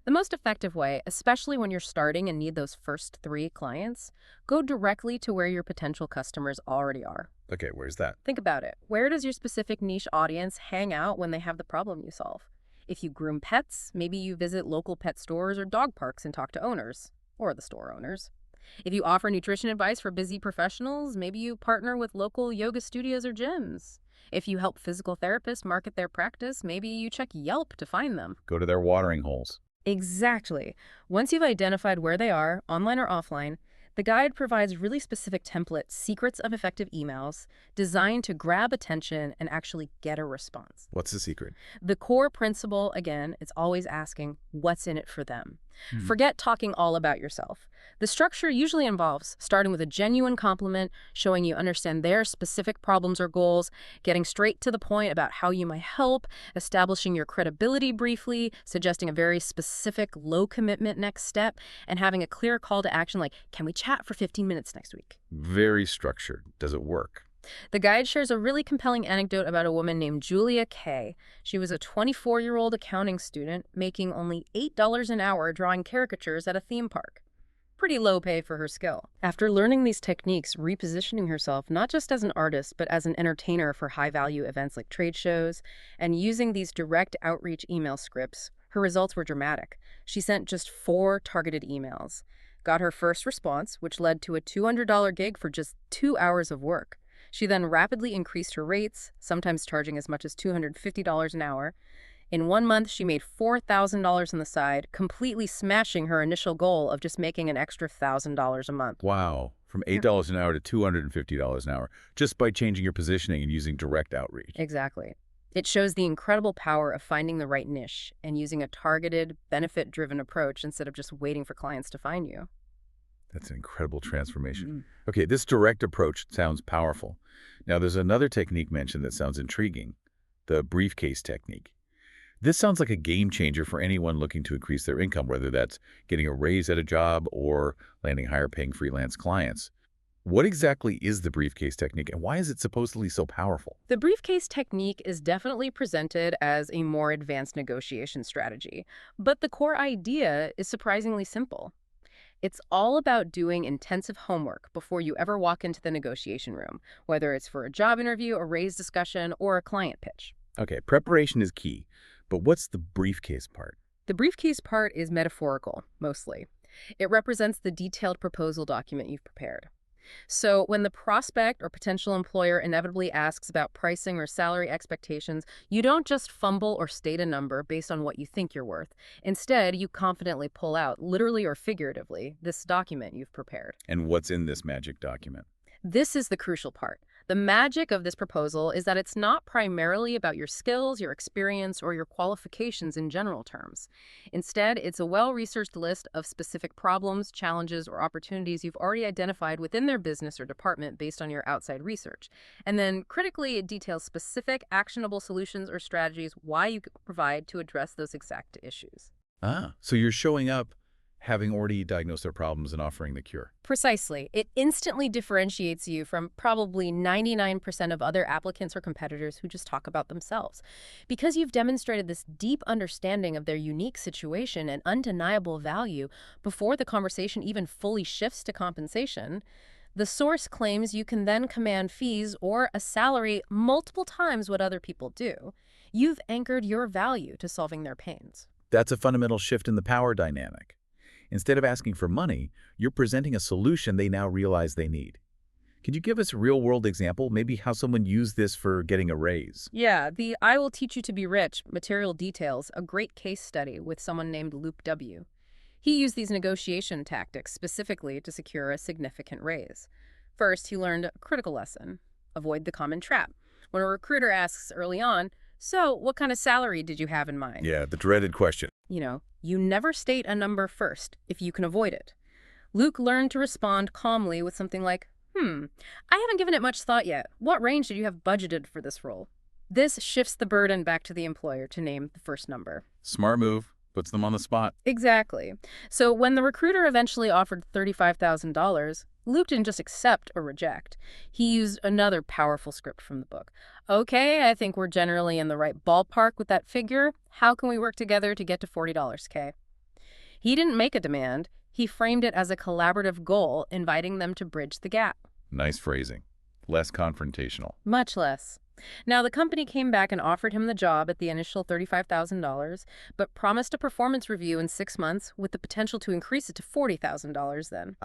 S2: The most effective way, especially when you're starting and need those first 3 clients, go directly to where your potential customers already are.
S1: Okay, where's that?
S2: Think about it. Where does your specific niche audience hang out when they have the problem you solve? If you groom pets, maybe you visit local pet stores or dog parks and talk to owners, or the store owners. If you offer nutrition advice for busy professionals, maybe you partner with local yoga studios or gyms. If you help physical therapists market their practice, maybe you check Yelp to find them.
S1: Go to their watering holes.
S2: Exactly. Once you've identified where they are, online or offline, the guide provides really specific templates, secrets of effective emails, designed to grab attention and actually get a response.
S1: What's the secret?
S2: The core principle, again, is always asking, what's in it for them? Forget talking all about yourself. The structure usually involves starting with a genuine compliment, showing you understand their specific problems or goals, getting straight to the point about how you might help, establishing your credibility briefly, suggesting a very specific low-commitment next step, and having a clear call to action like, can we chat for 15 minutes next week?
S1: Very structured. Does it work?
S2: The guide shares a really compelling anecdote about a woman named Julia Kay. She was a 24-year-old accounting student making only $8 an hour drawing caricatures at a theme park. Pretty low pay for her skill. After learning these techniques, repositioning herself not just as an artist, but as an entertainer for high-value events like trade shows, and using these direct outreach email scripts, her results were dramatic. She sent just 4 targeted emails, got her first response, which led to a $200 gig for just 2 hours of work. She then rapidly increased her rates, sometimes charging as much as $250 an hour. In 1 month, she made $4,000 on the side, completely smashing her initial goal of just making an extra $1,000 a month.
S1: Wow. From $8 an hour to $250 an hour, just by changing your positioning and using direct outreach.
S2: Exactly. It shows the incredible power of finding the right niche and using a targeted, benefit-driven approach instead of just waiting for clients to find you.
S1: That's an incredible transformation. Okay, this direct approach sounds powerful. Now, there's another technique mentioned that sounds intriguing, the briefcase technique. This sounds like a game changer for anyone looking to increase their income, whether that's getting a raise at a job or landing higher-paying freelance clients. What exactly is the briefcase technique, and why is it supposedly so powerful?
S2: The briefcase technique is definitely presented as a more advanced negotiation strategy, but the core idea is surprisingly simple. It's all about doing intensive homework before you ever walk into the negotiation room, whether it's for a job interview, a raise discussion, or a client pitch.
S1: Okay, preparation is key, but what's the briefcase part?
S2: The briefcase part is metaphorical, mostly. It represents the detailed proposal document you've prepared. So when the prospect or potential employer inevitably asks about pricing or salary expectations, you don't just fumble or state a number based on what you think you're worth. Instead, you confidently pull out, literally or figuratively, this document you've prepared.
S1: And what's in this magic document?
S2: This is the crucial part. The magic of this proposal is that it's not primarily about your skills, your experience, or your qualifications in general terms. Instead, it's a well-researched list of specific problems, challenges, or opportunities you've already identified within their business or department based on your outside research. And then, critically, it details specific, actionable solutions or strategies why you could provide to address those exact issues.
S1: So you're showing up having already diagnosed their problems and offering the cure.
S2: Precisely. It instantly differentiates you from probably 99% of other applicants or competitors who just talk about themselves. Because you've demonstrated this deep understanding of their unique situation and undeniable value before the conversation even fully shifts to compensation, the source claims you can then command fees or a salary multiple times what other people do. You've anchored your value to solving their pains.
S1: That's a fundamental shift in the power dynamic. Instead of asking for money, you're presenting a solution they now realize they need. Could you give us a real-world example, maybe how someone used this for getting a raise?
S2: Yeah, the I Will Teach You to Be Rich material details a great case study with someone named Luke W. He used these negotiation tactics specifically to secure a significant raise. First, he learned a critical lesson: avoid the common trap. When a recruiter asks early on, "So, what kind of salary did you have in mind?"
S1: Yeah, the dreaded question.
S2: You never state a number first if you can avoid it. Luke learned to respond calmly with something like, I haven't given it much thought yet. What range did you have budgeted for this role? This shifts the burden back to the employer to name the first number.
S1: Smart move. Puts them on the spot.
S2: Exactly. So when the recruiter eventually offered $35,000, Luke didn't just accept or reject. He used another powerful script from the book. Okay, I think we're generally in the right ballpark with that figure. How can we work together to get to $40, Kay? He didn't make a demand. He framed it as a collaborative goal, inviting them to bridge the gap.
S1: Nice phrasing. Less confrontational.
S2: Much less. Now, the company came back and offered him the job at the initial $35,000, but promised a performance review in 6 months with the potential to increase it to $40,000 then.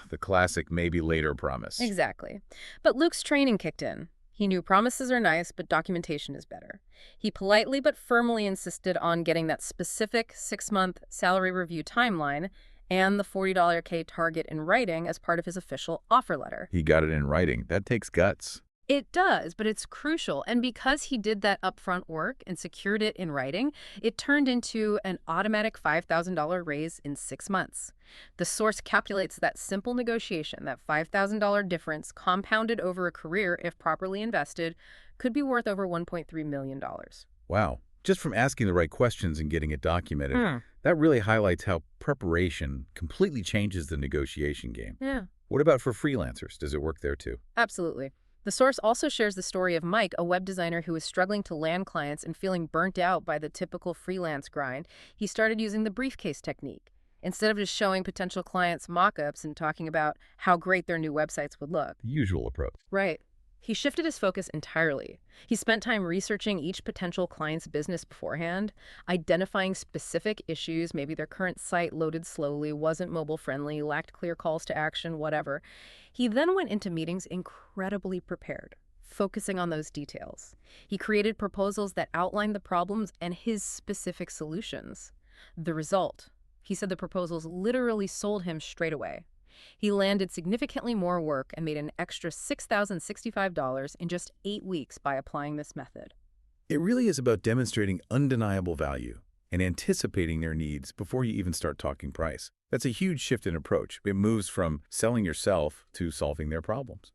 S1: The classic maybe later promise.
S2: Exactly. But Luke's training kicked in. He knew promises are nice, but documentation is better. He politely but firmly insisted on getting that specific 6-month salary review timeline and the $40K target in writing as part of his official offer letter.
S1: He got it in writing. That takes guts.
S2: It does, but it's crucial. And because he did that upfront work and secured it in writing, it turned into an automatic $5,000 raise in 6 months. The source calculates that simple negotiation, that $5,000 difference compounded over a career if properly invested, could be worth over $1.3 million.
S1: Wow. Just from asking the right questions and getting it documented, that really highlights how preparation completely changes the negotiation game.
S2: Yeah.
S1: What about for freelancers? Does it work there too?
S2: Absolutely. The source also shares the story of Mike, a web designer who was struggling to land clients and feeling burnt out by the typical freelance grind. He started using the briefcase technique. Instead of just showing potential clients mock-ups and talking about how great their new websites would look.
S1: Usual approach.
S2: Right. He shifted his focus entirely. He spent time researching each potential client's business beforehand, identifying specific issues, maybe their current site loaded slowly, wasn't mobile friendly, lacked clear calls to action, whatever. He then went into meetings incredibly prepared, focusing on those details. He created proposals that outlined the problems and his specific solutions. The result, he said the proposals literally sold him straight away. He landed significantly more work and made an extra $6,065 in just 8 weeks by applying this method.
S1: It really is about demonstrating undeniable value and anticipating their needs before you even start talking price. That's a huge shift in approach. It moves from selling yourself to solving their problems.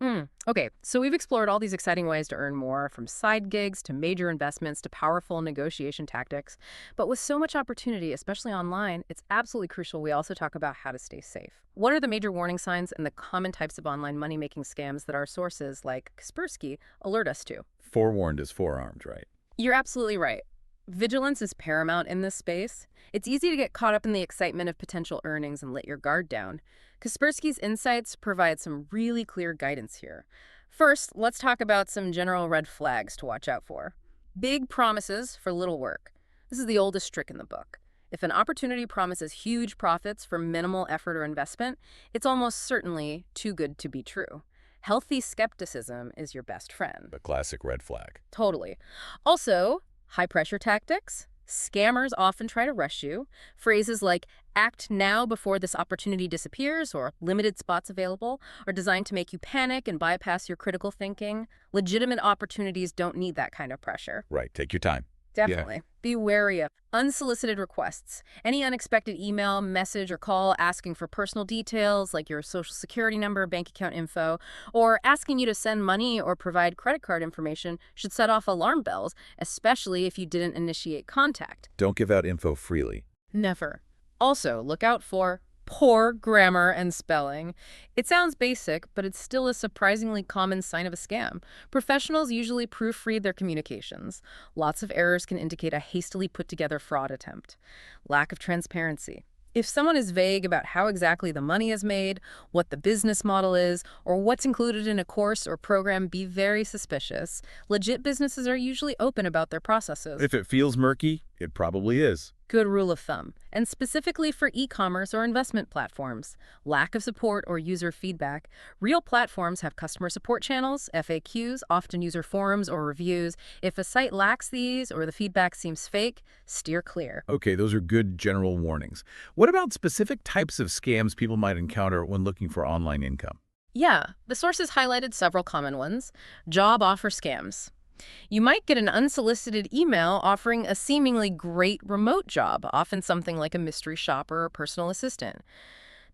S2: Okay, so we've explored all these exciting ways to earn more, from side gigs to major investments to powerful negotiation tactics. But with so much opportunity, especially online, it's absolutely crucial we also talk about how to stay safe. What are the major warning signs and the common types of online money-making scams that our sources, like Kaspersky, alert us to?
S1: Forewarned is forearmed, right?
S2: You're absolutely right. Vigilance is paramount in this space. It's easy to get caught up in the excitement of potential earnings and let your guard down. Kaspersky's insights provide some really clear guidance here. First, let's talk about some general red flags to watch out for. Big promises for little work. This is the oldest trick in the book. If an opportunity promises huge profits for minimal effort or investment, it's almost certainly too good to be true. Healthy skepticism is your best friend.
S1: A classic red flag.
S2: Totally. Also, high-pressure tactics. Scammers often try to rush you. Phrases like "act now before this opportunity disappears" or "limited spots available" are designed to make you panic and bypass your critical thinking. Legitimate opportunities don't need that kind of pressure.
S1: Right. Take your time.
S2: Definitely. Be wary of unsolicited requests. Any unexpected email, message, or call asking for personal details like your social security number, bank account info, or asking you to send money or provide credit card information should set off alarm bells, especially if you didn't initiate contact.
S1: Don't give out info freely.
S2: Never. Also, look out for poor grammar and spelling. It sounds basic, but it's still a surprisingly common sign of a scam. Professionals usually proofread their communications. Lots of errors can indicate a hastily put-together fraud attempt. Lack of transparency. If someone is vague about how exactly the money is made, what the business model is, or what's included in a course or program, be very suspicious. Legit businesses are usually open about their processes.
S1: If it feels murky, it probably is.
S2: Good rule of thumb. And specifically for e-commerce or investment platforms, lack of support or user feedback. Real platforms have customer support channels, FAQs, often user forums or reviews. If a site lacks these or the feedback seems fake, steer clear.
S1: Okay, those are good general warnings. What about specific types of scams people might encounter when looking for online income?
S2: Yeah, the sources highlighted several common ones. Job offer scams. You might get an unsolicited email offering a seemingly great remote job, often something like a mystery shopper or personal assistant.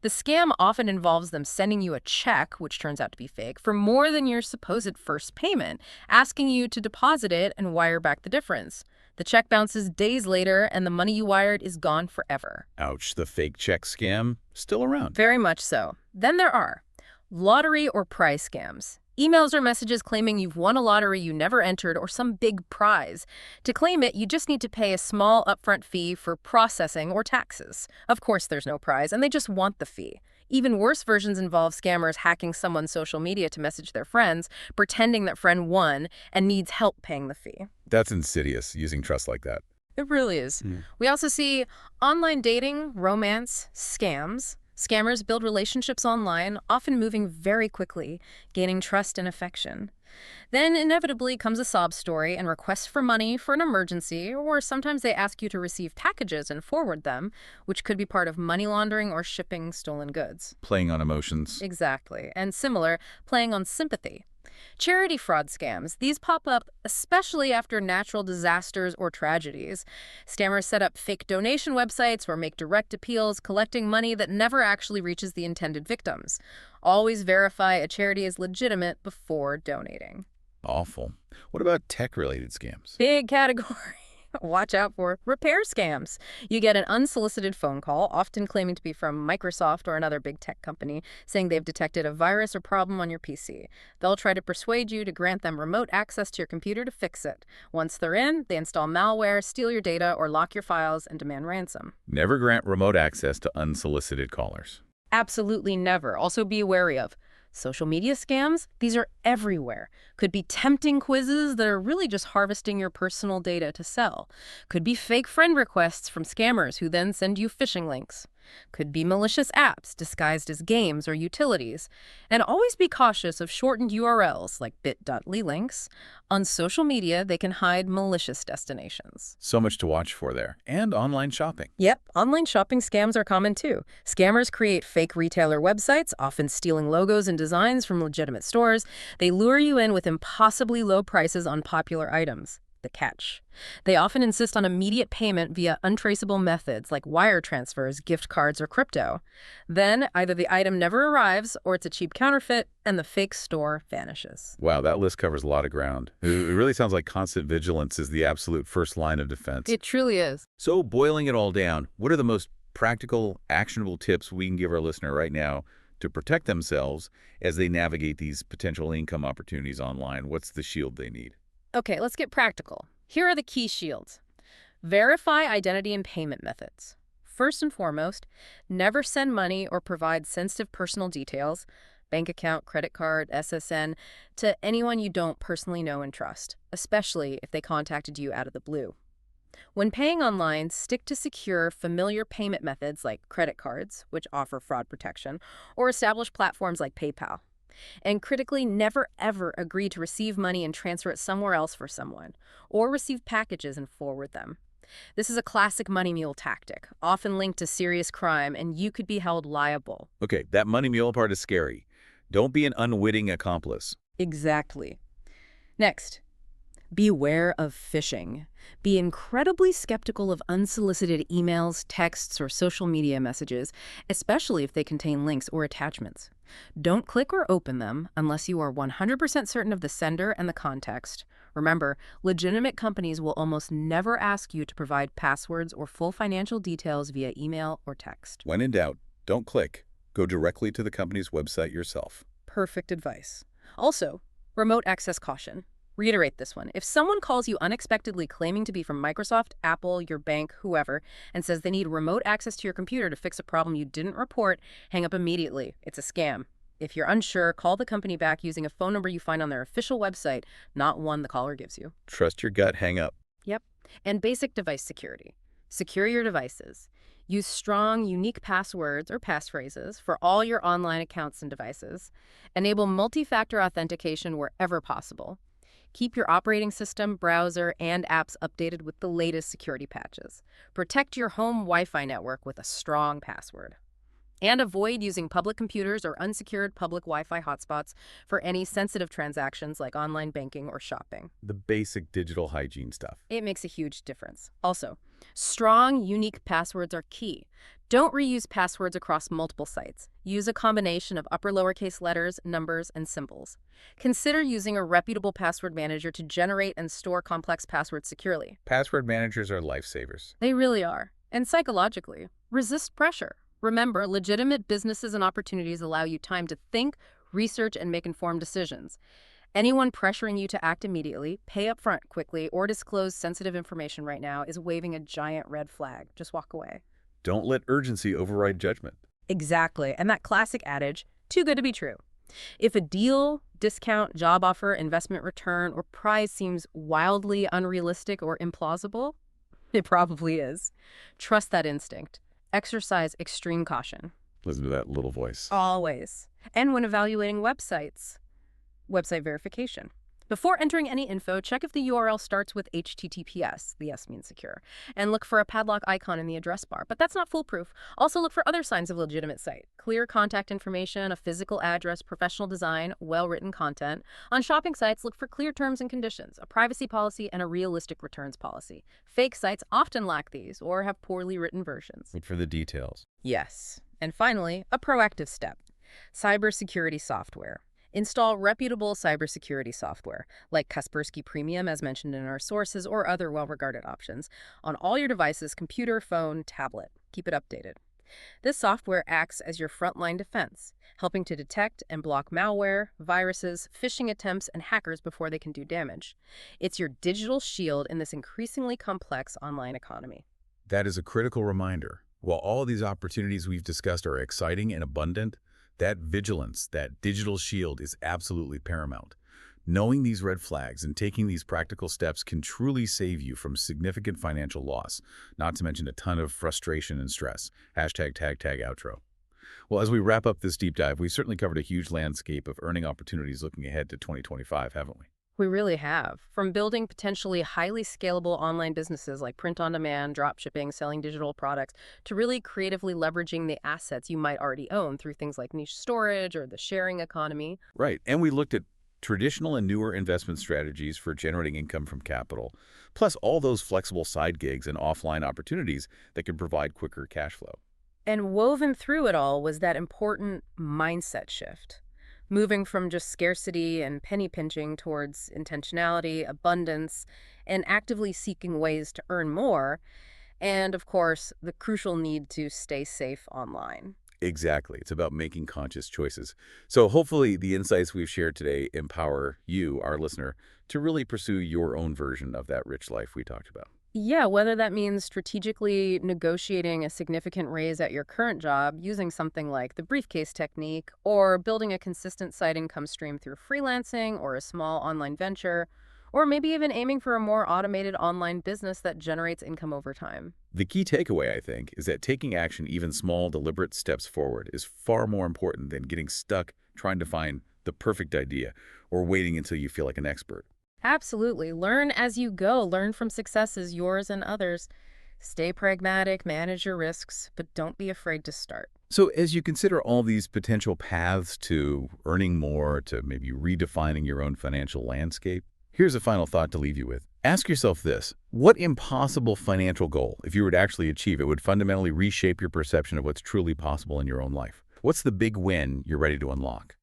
S2: The scam often involves them sending you a check, which turns out to be fake, for more than your supposed first payment, asking you to deposit it and wire back the difference. The check bounces days later, and the money you wired is gone forever.
S1: Ouch, the fake check scam still around.
S2: Very much so. Then there are lottery or prize scams. Emails or messages claiming you've won a lottery you never entered or some big prize. To claim it, you just need to pay a small upfront fee for processing or taxes. Of course, there's no prize, and they just want the fee. Even worse versions involve scammers hacking someone's social media to message their friends, pretending that friend won and needs help paying the fee.
S1: That's insidious, using trust like that.
S2: It really is. We also see online dating, romance, scams. Scammers build relationships online, often moving very quickly, gaining trust and affection. Then inevitably comes a sob story and requests for money for an emergency, or sometimes they ask you to receive packages and forward them, which could be part of money laundering or shipping stolen goods.
S1: Playing on emotions.
S2: Exactly. And similar, playing on sympathy. Charity fraud scams. These pop up especially after natural disasters or tragedies. Scammers set up fake donation websites or make direct appeals, collecting money that never actually reaches the intended victims. Always verify a charity is legitimate before donating.
S1: Awful. What about tech-related scams?
S2: Big category. Watch out for repair scams. You get an unsolicited phone call, often claiming to be from Microsoft or another big tech company, saying they've detected a virus or problem on your PC. They'll try to persuade you to grant them remote access to your computer to fix it. Once they're in, they install malware, steal your data, or lock your files and demand ransom.
S1: Never grant remote access to unsolicited callers.
S2: Absolutely never. Also be wary of social media scams. These are everywhere. Could be tempting quizzes that are really just harvesting your personal data to sell. Could be fake friend requests from scammers who then send you phishing links. Could be malicious apps disguised as games or utilities. And always be cautious of shortened URLs like bit.ly links. On social media, they can hide malicious destinations.
S1: So much to watch for there. And online shopping.
S2: Yep, online shopping scams are common too. Scammers create fake retailer websites, often stealing logos and designs from legitimate stores. They lure you in with impossibly low prices on popular items. The catch. They often insist on immediate payment via untraceable methods like wire transfers, gift cards, or crypto. Then, either the item never arrives or it's a cheap counterfeit and the fake store vanishes.
S1: Wow, that list covers a lot of ground. It really sounds like constant vigilance is the absolute first line of defense.
S2: It truly is.
S1: So, boiling it all down, what are the most practical, actionable tips we can give our listener right now to protect themselves as they navigate these potential income opportunities online? What's the shield they need?
S2: Okay, let's get practical. Here are the key shields. Verify identity and payment methods. First and foremost, never send money or provide sensitive personal details, bank account, credit card, SSN, to anyone you don't personally know and trust, especially if they contacted you out of the blue. When paying online, stick to secure, familiar payment methods like credit cards, which offer fraud protection, or established platforms like PayPal. And critically, never ever agree to receive money and transfer it somewhere else for someone, or receive packages and forward them. This is a classic money mule tactic, often linked to serious crime, and you could be held liable.
S1: Okay, that money mule part is scary. Don't be an unwitting accomplice.
S2: Exactly. Next, beware of phishing. Be incredibly skeptical of unsolicited emails, texts, or social media messages, especially if they contain links or attachments. Don't click or open them unless you are 100% certain of the sender and the context. Remember, legitimate companies will almost never ask you to provide passwords or full financial details via email or text.
S1: When in doubt, don't click. Go directly to the company's website yourself.
S2: Perfect advice. Also, remote access caution. Reiterate this one. If someone calls you unexpectedly claiming to be from Microsoft, Apple, your bank, whoever, and says they need remote access to your computer to fix a problem you didn't report, hang up immediately. It's a scam. If you're unsure, call the company back using a phone number you find on their official website, not one the caller gives you.
S1: Trust your gut, hang up.
S2: Yep. And basic device security. Secure your devices. Use strong, unique passwords or passphrases for all your online accounts and devices. Enable multi-factor authentication wherever possible. Keep your operating system, browser, and apps updated with the latest security patches. Protect your home Wi-Fi network with a strong password. And avoid using public computers or unsecured public Wi-Fi hotspots for any sensitive transactions like online banking or shopping.
S1: The basic digital hygiene stuff.
S2: It makes a huge difference. Also, strong, unique passwords are key. Don't reuse passwords across multiple sites. Use a combination of upper lowercase letters, numbers, and symbols. Consider using a reputable password manager to generate and store complex passwords securely.
S1: Password managers are lifesavers.
S2: They really are. And psychologically, resist pressure. Remember, legitimate businesses and opportunities allow you time to think, research, and make informed decisions. Anyone pressuring you to act immediately, pay up front quickly, or disclose sensitive information right now is waving a giant red flag. Just walk away.
S1: Don't let urgency override judgment.
S2: Exactly. And that classic adage, too good to be true. If a deal, discount, job offer, investment return, or prize seems wildly unrealistic or implausible, it probably is. Trust that instinct. Exercise extreme caution.
S1: Listen to that little voice.
S2: Always. And when evaluating websites, website verification. Before entering any info, check if the URL starts with HTTPS, the S means secure, and look for a padlock icon in the address bar. But that's not foolproof. Also look for other signs of a legitimate site. Clear contact information, a physical address, professional design, well-written content. On shopping sites, look for clear terms and conditions, a privacy policy, and a realistic returns policy. Fake sites often lack these or have poorly written versions.
S1: Wait for the details.
S2: Yes. And finally, a proactive step. Cybersecurity software. Install reputable cybersecurity software, like Kaspersky Premium, as mentioned in our sources, or other well-regarded options, on all your devices, computer, phone, tablet. Keep it updated. This software acts as your frontline defense, helping to detect and block malware, viruses, phishing attempts, and hackers before they can do damage. It's your digital shield in this increasingly complex online economy.
S1: That is a critical reminder. While all these opportunities we've discussed are exciting and abundant, that vigilance, that digital shield is absolutely paramount. Knowing these red flags and taking these practical steps can truly save you from significant financial loss, not to mention a ton of frustration and stress. Hashtag tag tag outro. Well, as we wrap up this deep dive, we've certainly covered a huge landscape of earning opportunities looking ahead to 2025, haven't we?
S2: We really have. From building potentially highly scalable online businesses like print on demand, drop shipping, selling digital products, to really creatively leveraging the assets you might already own through things like niche storage or the sharing economy.
S1: Right. And we looked at traditional and newer investment strategies for generating income from capital, plus all those flexible side gigs and offline opportunities that can provide quicker cash flow.
S2: And woven through it all was that important mindset shift, moving from just scarcity and penny pinching towards intentionality, abundance, and actively seeking ways to earn more, and of course, the crucial need to stay safe online.
S1: Exactly. It's about making conscious choices. So hopefully the insights we've shared today empower you, our listener, to really pursue your own version of that rich life we talked about.
S2: Yeah, whether that means strategically negotiating a significant raise at your current job using something like the briefcase technique, or building a consistent side income stream through freelancing or a small online venture, or maybe even aiming for a more automated online business that generates income over time.
S1: The key takeaway, I think, is that taking action, even small, deliberate steps forward, is far more important than getting stuck trying to find the perfect idea or waiting until you feel like an expert.
S2: Absolutely. Learn as you go. Learn from successes, yours and others. Stay pragmatic, manage your risks, but don't be afraid to start.
S1: So as you consider all these potential paths to earning more, to maybe redefining your own financial landscape, here's a final thought to leave you with. Ask yourself this: what impossible financial goal, if you were to actually achieve it, would fundamentally reshape your perception of what's truly possible in your own life? What's the big win you're ready to unlock?